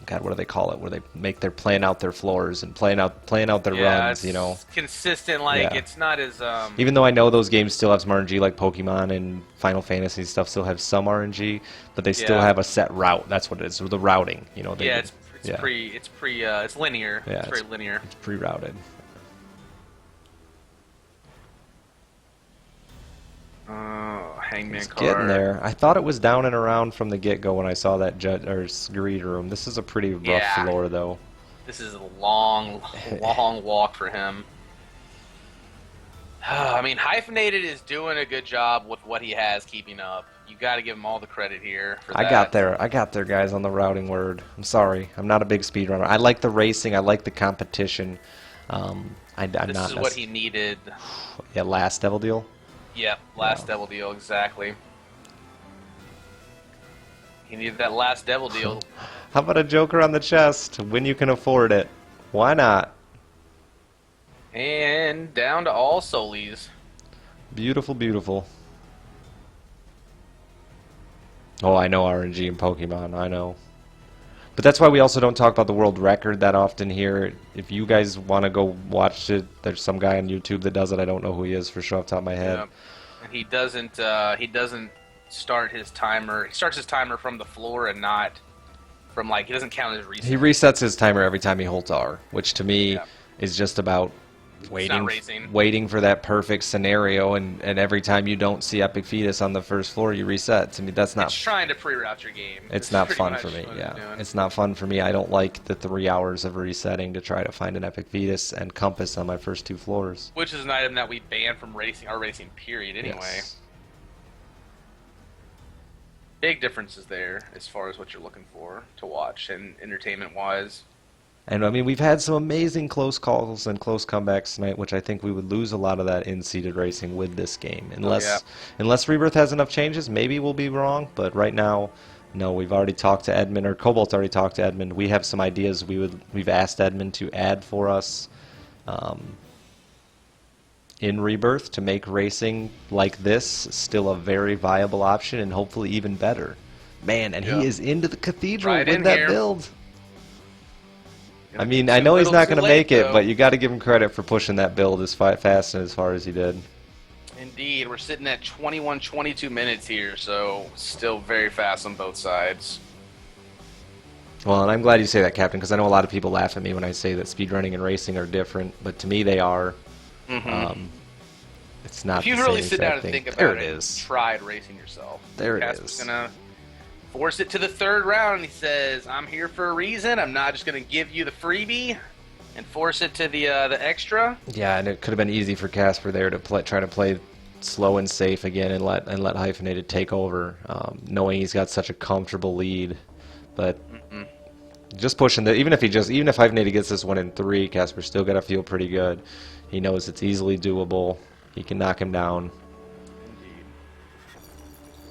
God, what do they call it? Where they plan out their floors and plan out their runs. It's consistent. It's not as. Even though I know those games still have some RNG, like Pokemon and Final Fantasy stuff still have some RNG, but they still have a set route. That's what it is. The routing. It's linear. Yeah, it's very linear. It's pre-routed. Hangman It's card. getting there. I thought it was down and around from the get-go when I saw that greed room. This is a pretty rough floor, though. This is a long walk for him. I mean, Hyphenated is doing a good job with what he has keeping up. You got to give him all the credit here for that. I got there, guys, on the routing word. I'm sorry. I'm not a big speedrunner. I like the racing. I like the competition. This is what he needed. Yeah, last Devil Deal? Yep, last Devil Deal, exactly. He needed that last Devil Deal. How about a Joker on the chest when you can afford it? Why not? And down to all Solies. Beautiful, beautiful. Oh, I know RNG and Pokemon, I know. But that's why we also don't talk about the world record that often here. If you guys want to go watch it, there's some guy on YouTube that does it. I don't know who he is for sure off the top of my head. Yeah. And he doesn't start his timer. He starts his timer from the floor and not from like, it doesn't count as reset. He resets his timer every time he holds R, which to me Yeah. is just about not racing. waiting for that perfect scenario, and every time you don't see Epic Fetus on the first floor, you reset. To me, that's not. It's trying to pre-route your game. It's not pretty fun much for me. what Yeah, it's doing. it's not fun for me. I don't like the 3 hours of resetting to try to find an Epic Fetus and Compass on my first 2 floors. Which is an item that we banned from racing, our racing period anyway. Yes. Big differences there as far as what you're looking for to watch and entertainment-wise. And I mean, we've had some amazing close calls and close comebacks tonight, which I think we would lose a lot of that in-seated racing with this game. Unless Rebirth has enough changes, maybe we'll be wrong. But right now, no, we've already talked to Edmund, or Cobalt's already talked to Edmund. We have some ideas we've asked Edmund to add for us in Rebirth to make racing like this still a very viable option and hopefully even better. Man, and he is into the Cathedral Right with in that here. build. I mean, I know he's not going to make it, but you got to give him credit for pushing that build as fast and as far as he did. Indeed, we're sitting at 22 minutes here, so still very fast on both sides. Well, and I'm glad you say that, Captain, because I know a lot of people laugh at me when I say that speedrunning and racing are different, but to me they are. It's not. If you the really same sit down exact and thing. think There about it it, is. tried racing yourself. There it Casper's is. gonna force it to the 3rd round, and he says, "I'm here for a reason. I'm not just gonna give you the freebie and force it to the extra." Yeah, and it could have been easy for Casper there to try to play slow and safe again and let Hyphenated take over, knowing he's got such a comfortable lead. But just pushing even if Hyphenated gets this one in 3, Casper's still got to feel pretty good. He knows it's easily doable. He can knock him down.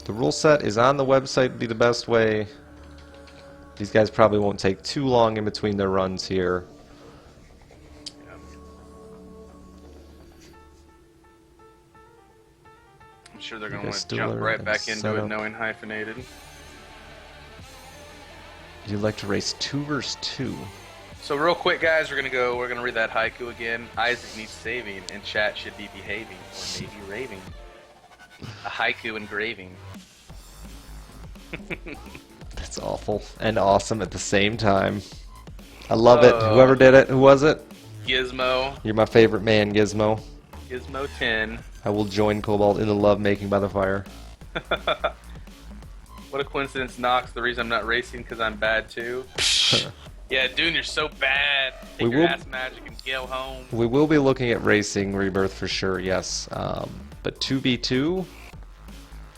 The rule set is on the website, would be the best way. These guys probably won't take too long in between their runs here. I'm sure they're going to guys want to still jump are right gonna back set into it up. knowing Hyphenated. You'd like to race 2 versus 2. So real quick, guys, we're gonna read that haiku again. Isaac needs saving, and chat should be behaving, or maybe raving. A haiku engraving. That's awful and awesome at the same time. I love it. Whoever did it, who was it? Gizmo. You're my favorite man, Gizmo. Gizmo 10. I will join Cobalt in the love making by the fire. What a coincidence, Nox. The reason I'm not racing because I'm bad too. Yeah, dude, you're so bad. Take your ass magic and go home. We will be looking at racing Rebirth for sure, yes. But 2v2,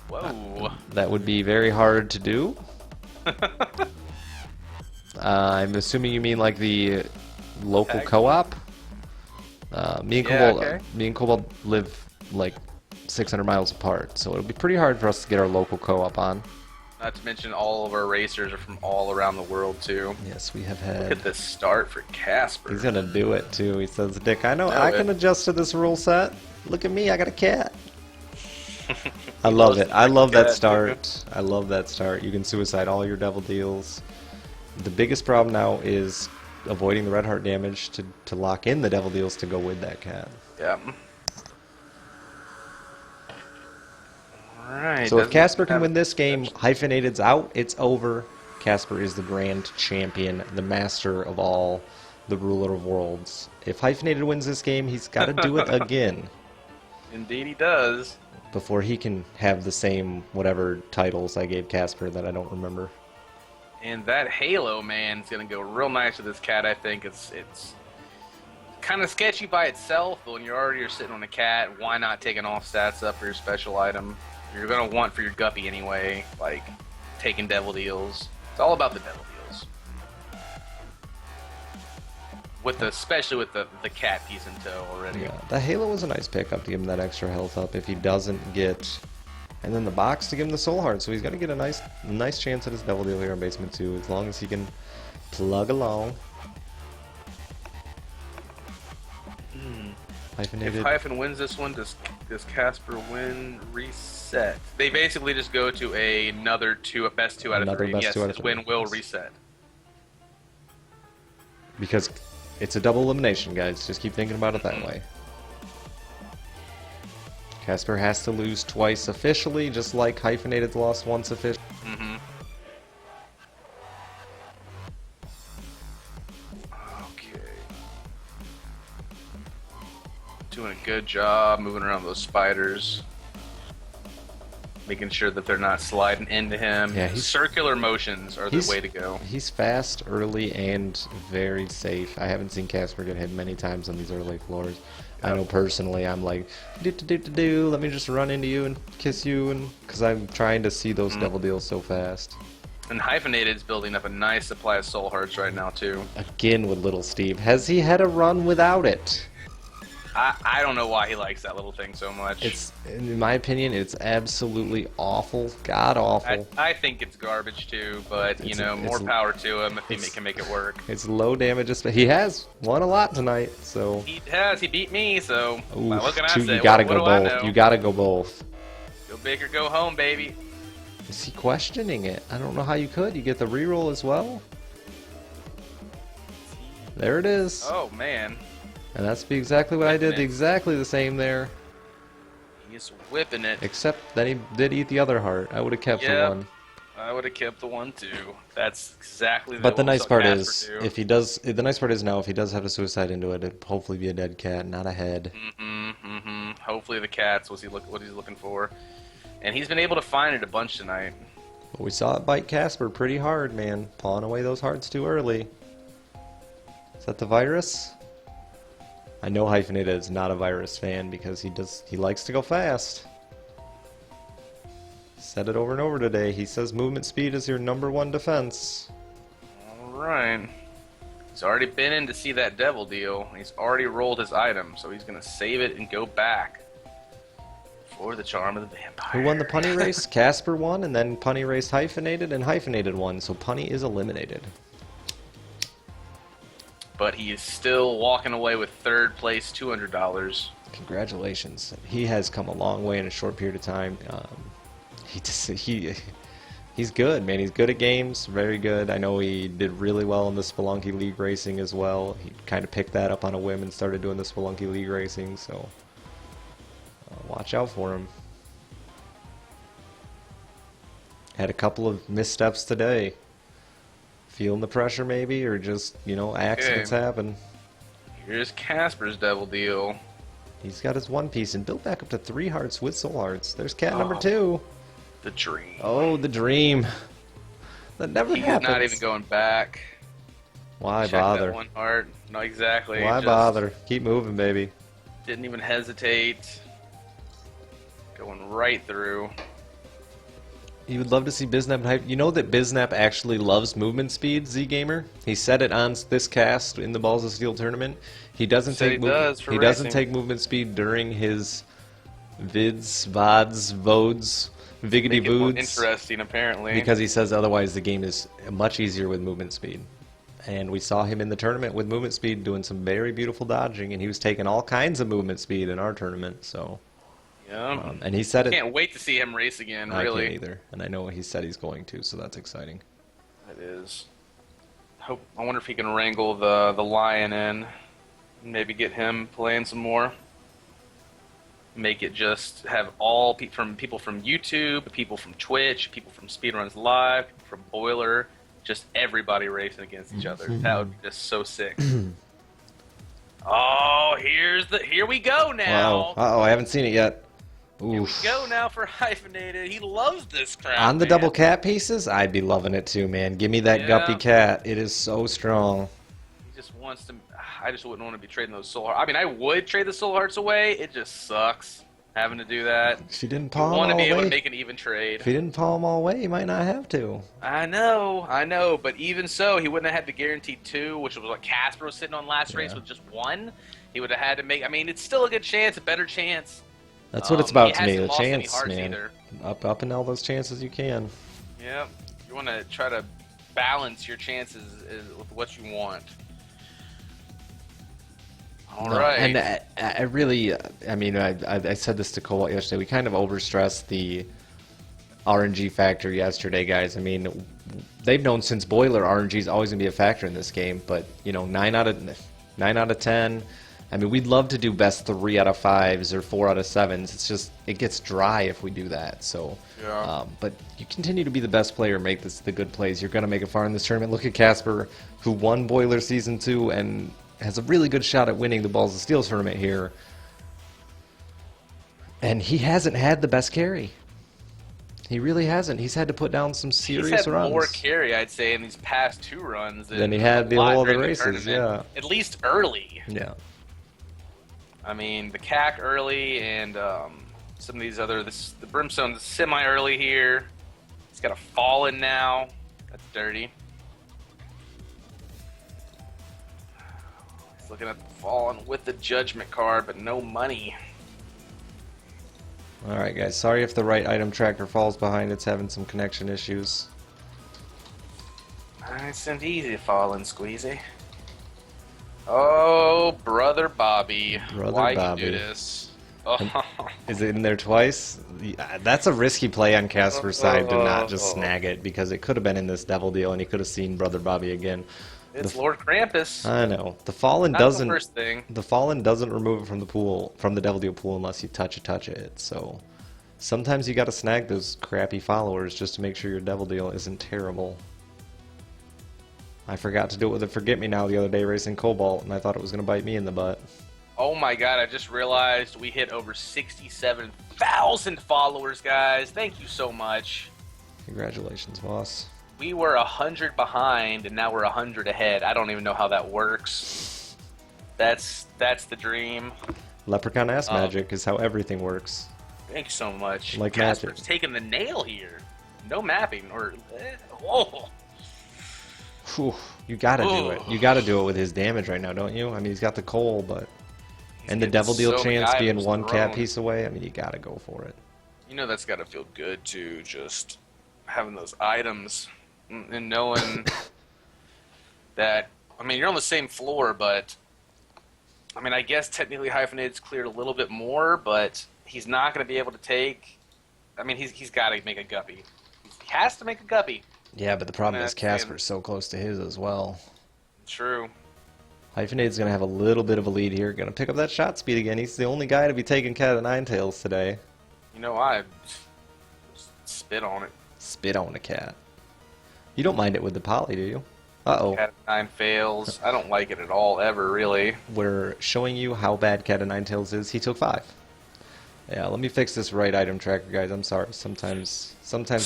Whoa. that would be very hard to do. I'm assuming you mean like the local Tag. co-op. Me Yeah, okay. and Cobalt live like 600 miles apart, so it'll be pretty hard for us to get our local co-op on. Not to mention all of our racers are from all around the world too. Yes, we have Look had. at this start for Casper. He's gonna do it too. He says, "Dick, I know Do I it. can adjust to this rule set. Look at me, I got a cat." I love it. I love that cat, start. I love that start. You can suicide all your devil deals. The biggest problem now is avoiding the red heart damage to lock in the devil deals to go with that cat. Yeah. Alright. So if Casper can win this game, Hyphenated's out, it's over. Casper is the grand champion, the master of all, the ruler of worlds. If Hyphenated wins this game, he's got to do it again Indeed he does. before he can have the same whatever titles I gave Casper that I don't remember. And that Halo, man, is going to go real nice with this cat, I think. It's kind of sketchy by itself, but when you're already sitting on a cat, why not take an all stats up for your special item? You're going to want for your guppy anyway, like taking devil deals. It's all about the devil deals. Especially with the cat piece in tow already. Yeah, the Halo was a nice pickup to give him that extra health up if he doesn't get... And then the box to give him the soul heart, so he's got to get a nice chance at his devil deal here in basement 2, as long as he can plug along. Hyphenated. If Hyphen wins this one, does Casper win reset? They basically just go to another best two out of Another three. best Yes, two out of his three. win will reset. Because it's a double elimination, guys. Just keep thinking about it that way. Casper has to lose twice officially, just like Hyphenated's lost once officially. doing a good job moving around those spiders. Making sure that they're not sliding into him. Yeah, circular motions are the way to go. He's fast, early, and very safe. I haven't seen Casper get hit many times on these early floors. I know personally I'm like, let me just run into you and kiss you, and because I'm trying to see those devil deals so fast. And Hyphenated's building up a nice supply of soul hearts right now too. Again with little Steve. Has he had a run without it? I don't know why he likes that little thing so much. It's, in my opinion, it's absolutely awful, god awful. I think it's garbage too, but you know, more power to him if he can make it work. It's low damage. He has won a lot tonight, so he has. He beat me, so oof, what can I say? You gotta go both. You gotta go both. Go big or go home, baby. Is he questioning it? I don't know how you could. You get the reroll as well. There it is. Oh man. And that's exactly what I did. Exactly the same there. He's whipping it. Except that he did eat the other heart. I would have kept the one. I would have kept the one too. That's exactly. But the nice part is, if he does, the nice part is now if he does have a suicide into it, it'd hopefully be a dead cat, not a head. Hopefully the cat's what he's looking for, and he's been able to find it a bunch tonight. But we saw it bite Casper pretty hard, man. Pawing away those hearts too early. Is that the virus? I know Hyphenated is not a virus fan because he likes to go fast. Said it over and over today. He says movement speed is your #1 defense. Alright. He's already been in to see that devil deal. He's already rolled his item, so he's going to save it and go back for the charm of the vampire. Who won the punny race? Casper won, and then punny race Hyphenated, and Hyphenated won, so punny is eliminated. But he is still walking away with third place, $200. Congratulations. He has come a long way in a short period of time. He's good, man. He's good at games, very good. I know he did really well in the Spelunky League racing as well. He kind of picked that up on a whim and started doing the Spelunky League racing, so watch out for him. Had a couple of missteps today. Feeling the pressure maybe, or just, you know, accidents happen. Here's Casper's devil deal. He's got his one piece and built back up to 3 hearts with soul hearts. There's cat number 2. The dream. Oh, the dream. That never happens. He's not even going back. Why bother? That one heart. No, exactly. Why bother? Keep moving, baby. Didn't even hesitate. Going right through. You would love to see Biznap and Hype. You know that Biznap actually loves movement speed, Z-Gamer? He said it on this cast in the Balls of Steel tournament. He doesn't take movement speed during his vids, vods, vodes, viggity voods. Interesting, apparently. Because he says otherwise the game is much easier with movement speed. And we saw him in the tournament with movement speed doing some very beautiful dodging, and he was taking all kinds of movement speed in our tournament, so... Yeah. And he said I can't wait to see him race again, really. I can't either. And I know he said he's going to, so that's exciting. It is. I wonder if he can wrangle the lion in. Maybe get him playing some more. Make it just have all people from YouTube, people from Twitch, people from Speedruns Live, people from Boiler, just everybody racing against each other. That would be just so sick. Oh, here we go now. Wow. Uh-oh, I haven't seen it yet. Oof. Here we go now for Hyphenated. He loves this crap. On the double cat pieces, I'd be loving it too, man. Give me that guppy cat. It is so strong. He just wants to... I just wouldn't want to be trading those soul hearts. I mean, I would trade the soul hearts away. It just sucks having to do that. If you didn't paw them all away... You want to be able to make an even trade. If you didn't paw them all away, you might not have to. I know. But even so, he wouldn't have had the guaranteed 2, which was what Casper was sitting on last race with just 1. He would have had to make... I mean, it's still a good chance, a better chance. That's what it's about to me, the chance, man. Up and all those chances you can. Yeah, you want to try to balance your chances with what you want. All right. And I really, I mean, I said this to Cobalt yesterday. We kind of overstressed the RNG factor yesterday, guys. I mean, they've known since Boiler RNG is always going to be a factor in this game, but you know, 9 out of 10. I mean, we'd love to do best 3 out of 5s or 4 out of 7s. It's just, it gets dry if we do that. So, but you continue to be the best player, make the good plays. You're going to make it far in this tournament. Look at Casper, who won Boiler Season 2 and has a really good shot at winning the Balls of Steel tournament here. And he hasn't had the best carry. He really hasn't. He's had to put down some serious He's had runs. more carry, I'd say, in these past 2 runs than he had the whole other races, yeah. At least early. Yeah. I mean, the CAC early and some of these other... the Brimstone's semi-early here. He's got a Fallen now. That's dirty. He's looking at the Fallen with the Judgment card, but no money. Alright guys, sorry if the right item tracker falls behind, it's having some connection issues. Nice and easy, Fallen Squeezy. Oh, Brother Bobby. Why Bobby. you do this? Oh. Is it in there twice? Yeah, that's a risky play on Kasper's side to not just snag it, because it could have been in this devil deal and he could have seen Brother Bobby again. It's Lord Krampus. I know. The Fallen Not doesn't the first thing. The Fallen doesn't remove it from the pool, from the devil deal pool, unless you touch it. So sometimes you got to snag those crappy followers just to make sure your devil deal isn't terrible. I forgot to do it with a Forget Me Now the other day racing Cobalt, and I thought it was going to bite me in the butt. Oh my god, I just realized we hit over 67,000 followers, guys. Thank you so much. Congratulations, boss. We were 100 behind, and now we're 100 ahead. I don't even know how that works. That's the dream. Leprechaun ass magic is how everything works. Thank you so much. Like Kasper's magic. taking the nail here. No mapping, or... whoa. Whew, you gotta do it. You gotta do it with his damage right now, don't you? I mean, he's got the coal, but... and the devil deal chance being 1 cat piece away, I mean, you gotta go for it. You know that's gotta feel good, too, just having those items and knowing that... I mean, you're on the same floor, but... I mean, I guess technically Hyphenated's cleared a little bit more, but he's not going to be able to take... I mean, he's got to make a guppy. He has to make a guppy. Yeah, but the problem is Kasper's so close to his as well. True. Hyphenated's going to have a little bit of a lead here. Going to pick up that shot speed again. He's the only guy to be taking Cat of Nine Tails today. You know, I spit on it. Spit on the cat. You don't mind it with the poly, do you? Uh-oh. Cat of Nine fails. I don't like it at all, ever, really. We're showing you how bad Cat of Nine Tails is. He took 5. Yeah, let me fix this right item tracker, guys. I'm sorry. Sometimes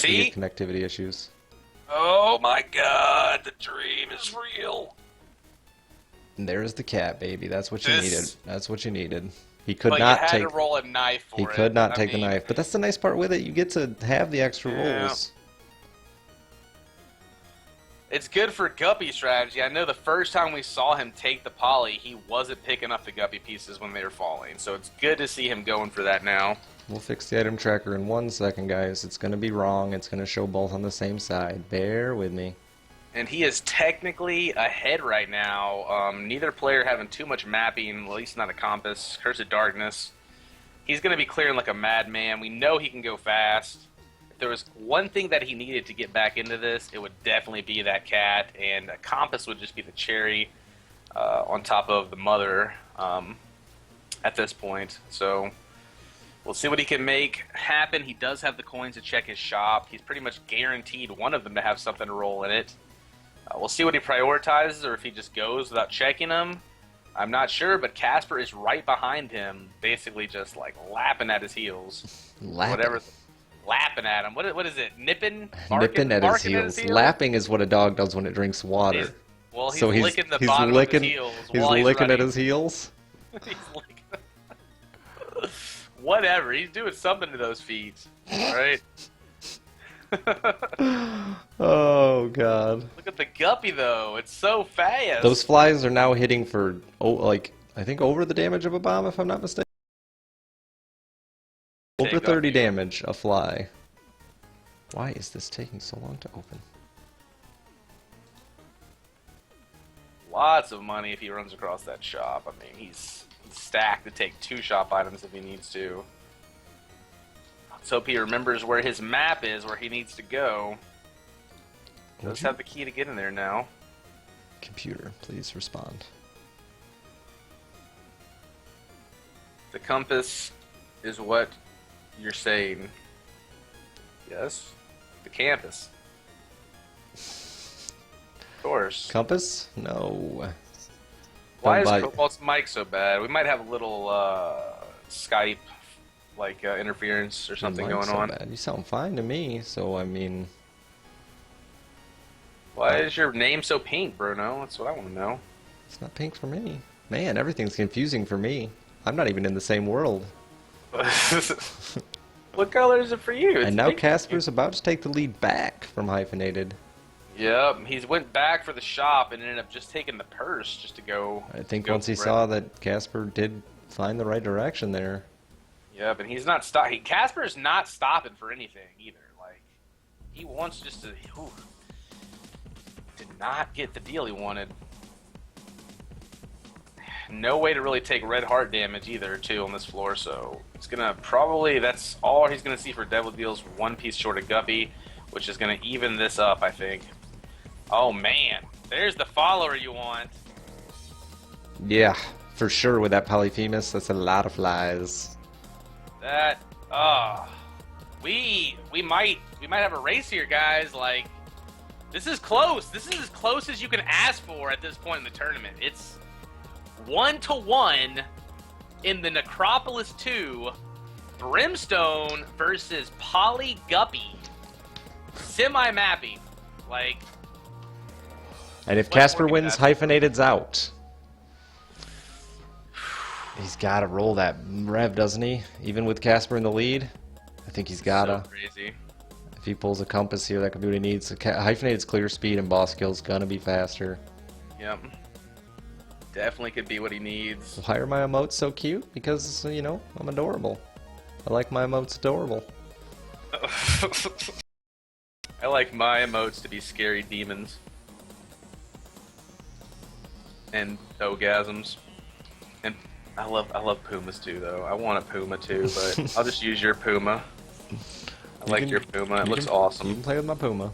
we get connectivity issues. Oh my god, the dream is real. And there's the cat, baby. That's what you needed. That's what you needed. He could but not you had take. to roll a knife for he it. could not take the knife, but that's the nice part with it. You get to have the extra rolls. It's good for guppy strategy. I know the first time we saw him take the poly, he wasn't picking up the guppy pieces when they were falling. So it's good to see him going for that now. We'll fix the item tracker in 1 second, guys. It's going to be wrong. It's going to show both on the same side. Bear with me. And he is technically ahead right now. Neither player having too much mapping, at least not a compass. Curse of Darkness. He's going to be clearing like a madman. We know he can go fast. If there was one thing that he needed to get back into this, it would definitely be that cat. And a compass would just be the cherry on top of the mother at this point. So we'll see what he can make happen. He does have the coins to check his shop. He's pretty much guaranteed one of them to have something to roll in it. We'll see what he prioritizes, or if he just goes without checking them. I'm not sure, but Kasperr is right behind him, basically just like lapping at his heels. Lapping. Whatever. Lapping at him. What is it? Nipping? Nipping at his heels. Lapping is what a dog does when it drinks water. He's licking the bottom of his heels. He's licking at his heels? He's licking. Whatever. He's doing something to those feet. Right? Oh god. Look at the guppy though. It's so fast. Those flies are now hitting for I think over the damage of a bomb, if I'm not mistaken. Over 30 damage a fly. Why is this taking so long to open? Lots of money if he runs across that shop. I mean, he's stacked to take 2 shop items if he needs to. Let's hope he remembers where his map is, where he needs to go. Does have the key to get in there now. Computer, please respond. The compass is what you're saying. Yes? The campus. Of course. Compass? No. Why is Cobalt's mic so bad? We might have a little Skype like interference or something Mine's going so on. bad. You sound fine to me, so I mean... Why is your name so pink, Bruno? That's what I want to know. It's not pink for me. Man, everything's confusing for me. I'm not even in the same world. What color is it for you? It's And now pink. Casper's about to take the lead back from Hyphenated. Yep, he's went back for the shop and ended up just taking the purse just to go. I think go once he for it. saw that Casper did find the right direction there. Yep, and he's not Casper's not stopping for anything either. Like, he wants just to. Did not get the deal he wanted. No way to really take red heart damage either, too, on this floor. So it's gonna probably that's all he's gonna see for Devil Deals. One piece short of Guppy, which is gonna even this up, I think. Oh man, there's the follower you want. Yeah, for sure with that Polyphemus, that's a lot of flies. That we might have a race here, guys. Like, this is close. This is as close as you can ask for at this point in the tournament. It's 1-1 in the Necropolis 2, Brimstone versus Poly Guppy. Semi-mapping. Like, And if what Casper more can wins, that be? Hyphenated's out. He's got to roll that rev, doesn't he? Even with Casper in the lead? I think he's got to. So crazy. If he pulls a compass here, that could be what he needs. Hyphenated's clear speed and boss skill's going to be faster. Yep. Definitely could be what he needs. Why are my emotes so cute? Because, you know, I'm adorable. I like my emotes adorable. I like my emotes to be scary demons. And orgasms. And I love pumas too, though. I want a puma too, but I'll just use your puma. I like your puma. It looks awesome. You can play with my puma.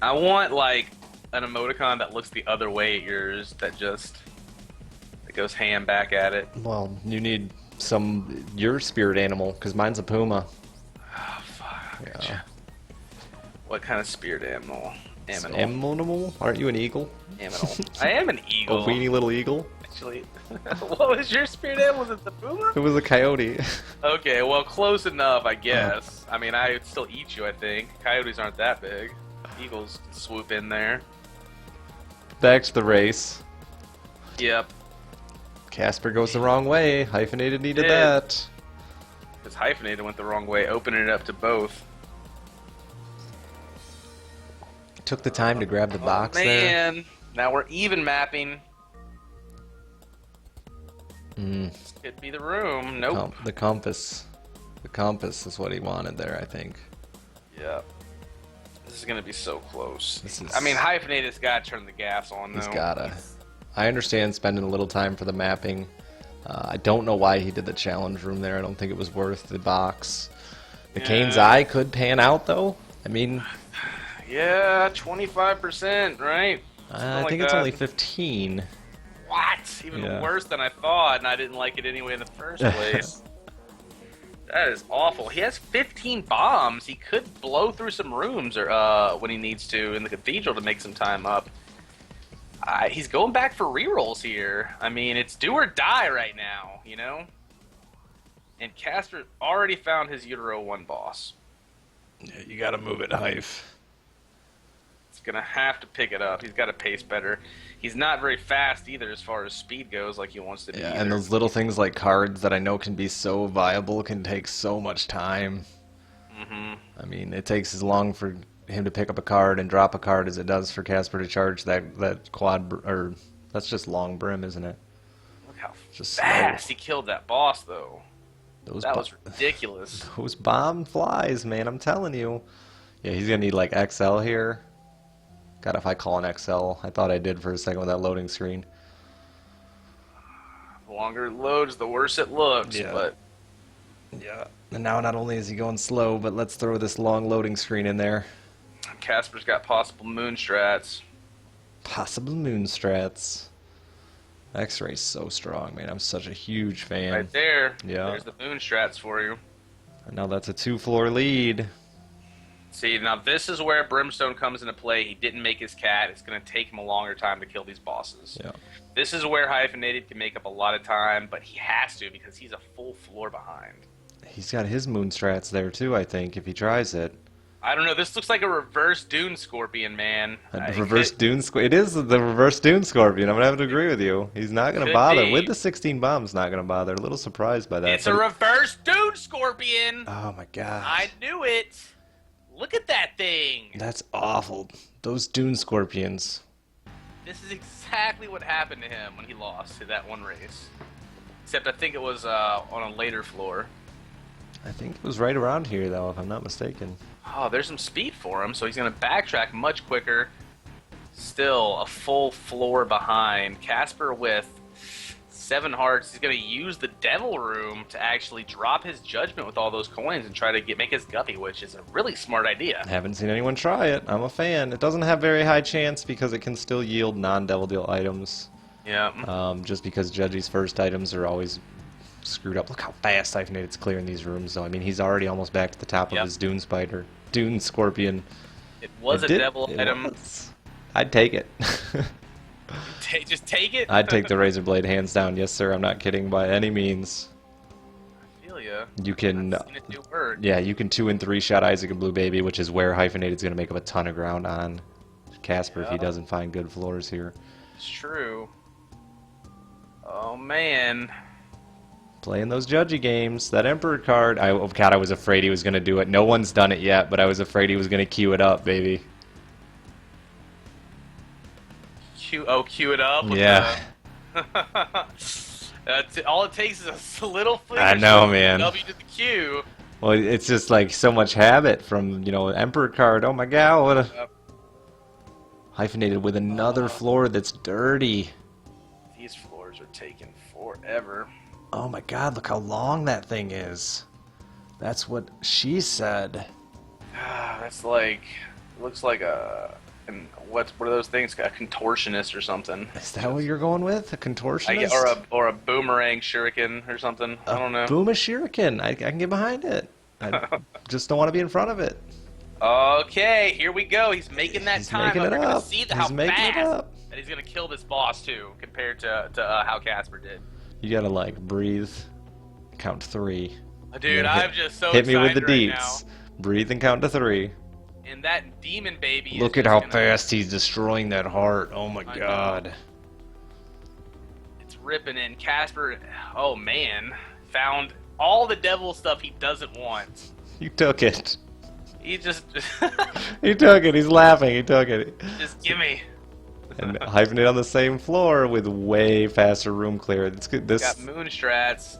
I want like an emoticon that looks the other way at yours, that goes ham back at it. Well, you need your spirit animal, because mine's a puma. Oh fuck. Yeah. What kind of spirit animal? Aminal. Animal? Aren't you an eagle? Aminal. I am an A eagle. weenie little eagle? Actually. What was your spirit animal? Was it the puma? It was a coyote. Okay, well, close enough, I guess. I mean, I would still eat you, I think. Coyotes aren't that big. Eagles can swoop in there. Back to the race. Yep. Casper goes the wrong way. Hyphenated needed Did. that. Because Hyphenated went the wrong way, opening it up to both. Took the time to grab the box there. Man, now we're even mapping. Mm. Could be the room. Nope. The compass. The compass is what he wanted there, I think. Yep. This is gonna be so close. This is- I mean, Hyphenated's got to turn the gas on, though. He's gotta. I understand spending a little time for the mapping. I don't know why he did the challenge room there. I don't think it was worth the box. The Kane's Eye could pan out, though. I mean, Yeah, 25%, right? I Something think like it's that. only 15. What? Even Yeah. worse than I thought, and I didn't like it anyway in the first place. That is awful. He has 15 bombs. He could blow through some rooms or when he needs to in the cathedral to make some time up. He's going back for rerolls here. I mean, it's do or die right now, you know? And Casper already found his Utero 1 boss. Yeah, you gotta move it, Hyph. He's going to have to pick it up. He's got to pace better. He's not very fast either as far as speed goes like he wants to be. Yeah, either. and those little things like cards that I know can be so viable can take so much time. Mm-hmm. I mean, it takes as long for him to pick up a card and drop a card as it does for Casper to charge that quad, or that's just long brim, isn't it? Look how Just fast slow. he killed that boss, though. Those That was ridiculous. Those bomb flies, man, I'm telling you. Yeah, he's gonna need like XL here. God, if I call an XL, I thought I did for a second with that loading screen. The longer it loads, the worse it looks. Yeah. But Yeah. And now not only is he going slow, but let's throw this long loading screen in there. Casper's got possible moon strats. Possible moon strats. X-Ray's so strong, man. I'm such a huge fan. Right there. Yeah. There's the moon strats for you. And now that's a 2-floor lead. See, now this is where Brimstone comes into play. He didn't make his cat. It's going to take him a longer time to kill these bosses. Yeah. This is where Hyphenated can make up a lot of time, but he has to because he's a full floor behind. He's got his moon strats there too, I think, if he tries it. I don't know. This looks like a reverse Dune Scorpion, man. Dune Scorpion. It is the reverse Dune Scorpion. I'm gonna have to agree with you. He's not gonna bother with the 16 bombs. Not gonna bother. A little surprised by that. It's a reverse Dune Scorpion. Oh my god! I knew it. Look at that thing. That's awful. Those Dune Scorpions. This is exactly what happened to him when he lost to that one race. Except I think it was on a later floor. I think it was right around here, though, if I'm not mistaken. Oh, there's some speed for him, so he's going to backtrack much quicker. Still a full floor behind. iKasperr with 7 hearts. He's going to use the Devil Room to actually drop his Judgment with all those coins and try to make his Guppy, which is a really smart idea. Haven't seen anyone try it. I'm a fan. It doesn't have very high chance because it can still yield non-Devil Deal items. Yeah. Just because Judgy's first items are always screwed up. Look how fast Hyphenated's clearing these rooms, though. I mean, he's already almost back to the top of his Dune Scorpion. It was a devil item. I'd take it. Just take it? I'd take the Razor Blade hands down. Yes, sir. I'm not kidding by any means. I feel ya. You can, I've seen it do work. yeah, you can 2 and 3 shot Isaac and Blue Baby, which is where Hyphenated's going to make up a ton of ground on iKasperr if he doesn't find good floors here. It's true. Oh, man. Playing those Judgy games. That Emperor card, oh god, I was afraid he was going to do it. No one's done it yet, but I was afraid he was going to queue it up, baby. Queue it up? Yeah. All it takes is a little flick. I know, man. W to the Q. Well, it's just like so much habit from, you know, Emperor card. Oh my god, what a... Hyphenated with another floor that's dirty. These floors are taking forever. Oh my god, look how long that thing is. That's what she said. That's like... looks like a... what are those things? A contortionist or something. Is that what you're going with? A contortionist? Or a boomerang shuriken or something. I don't know. Boom a shuriken. I can get behind it. I just don't want to be in front of it. Okay, here we go. He's making that time. Making it We're up. gonna see how making fast it up. that he's gonna kill this boss too, compared to how iKasperr did. You gotta like breathe, count to 3. Dude, I'm just so hit me with the excited right deets. now. Breathe and count to 3. And that demon baby. Look at how fast he's destroying that heart. Oh my god. It's ripping in. iKasperr, oh man, found all the devil stuff he doesn't want. You took it. He just... He took it. He's laughing. He took it. Just gimme. And Hyphenate on the same floor with way faster room clear. This Got moon strats.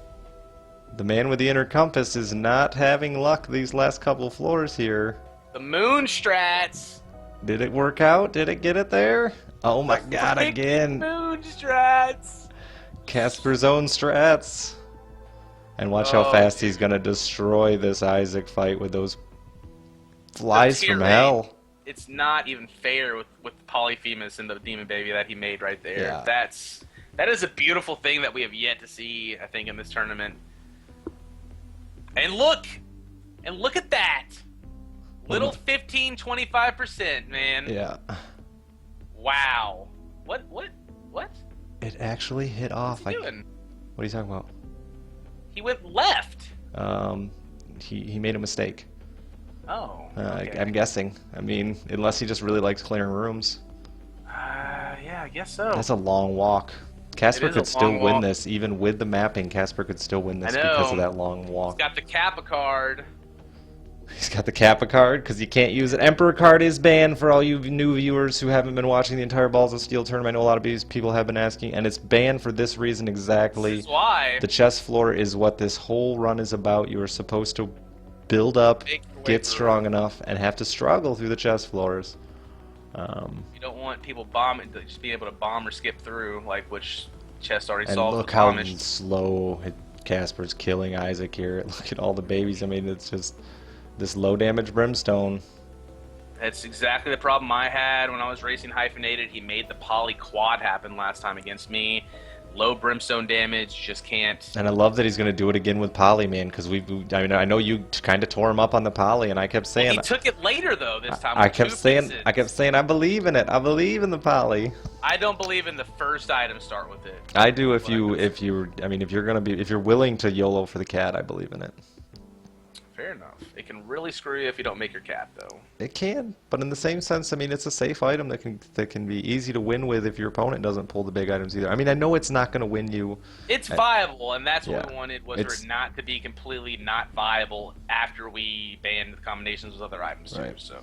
The man with the inner compass is not having luck these last couple floors here. The moon strats. Did it work out? Did it get it there? Oh my god, again. Moon strats. iKasperr's own strats. And watch how fast he's gonna destroy this Isaac fight with those flies from hell. It's not even fair with Polyphemus and the demon baby that he made right there. Yeah. That is a beautiful thing that we have yet to see, I think, in this tournament. And look at that. Little 15-25%, man. Yeah. Wow. What? It actually hit off. What's he doing? What are you talking about? He went left. He made a mistake. Oh. Okay. I'm guessing. I mean, unless he just really likes clearing rooms. Yeah, I guess so. That's a long walk. iKasperr could still win this, even with the mapping. iKasperr could still win this because of that long walk. He's got the Kappa card. He's got the Kappa card because you can't use it. Emperor card is banned for all you new viewers who haven't been watching the entire Balls of Steel tournament. I know a lot of these people have been asking, and it's banned for this reason exactly. This is why. The chest floor is what this whole run is about. You are supposed to build up, get strong enough, and have to struggle through the chest floors. You don't want people just being able to bomb or skip through, like which chest already and solved. Look how slow iKasperr's killing Isaac here. Look at all the babies. I mean, it's just this low damage Brimstone. That's exactly the problem I had when I was racing Hyphenated. He made the poly quad happen last time against me. low brimstone damage. Just can't. And I love that he's going to do it again with Poly, man, because I mean, I know you kind of tore him up on the Poly, and I kept saying... Well, he took it later, though, this time. I kept saying, I believe in it. I believe in the Poly. I don't believe in the first item start with it. I do if you're willing to YOLO for the cat, I believe in it. Fair enough. It can really screw you if you don't make your cat, though. It can, but in the same sense, I mean, it's a safe item that can be easy to win with if your opponent doesn't pull the big items either. I mean, I know it's not going to win you. It's viable, and that's what we wanted, was for It's- it not to be completely not viable after we banned the combinations with other items, too. Right. So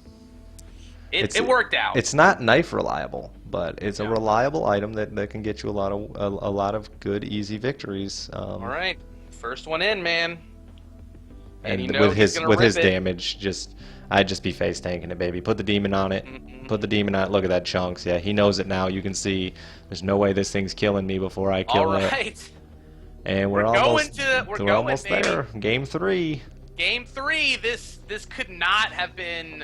it worked out. It's not knife reliable, but it's a reliable item that can get you a lot of good, easy victories. All right, first one in, man. And you know with his damage, I'd just be face tanking it, baby. Put the demon on it. Put the demon on it. Look at that chunks. Yeah, he knows it now. You can see there's no way this thing's killing me before I kill it. All right. And we're almost there. Game 3. Game 3. This could not have been.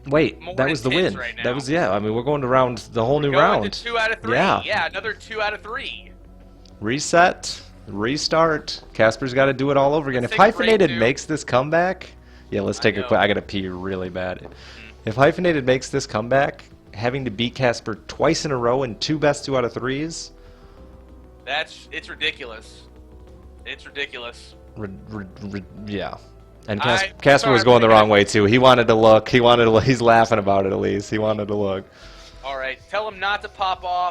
Wait, that was the win. Right now. That was I mean, we're going to the whole new going round. To 2 out of 3. Yeah, another 2 out of 3. Reset. Restart. Casper's got to do it all over again. If Hyphenated makes this comeback, let's take a quick. I gotta pee really bad. If Hyphenated makes this comeback, having to beat Casper twice in a row in 2 best 2 out of 3s, it's ridiculous. It's ridiculous. Yeah. And Casper was going the wrong way too. He wanted to look. He's laughing about it at least. He wanted to look. All right, tell him not to pop off.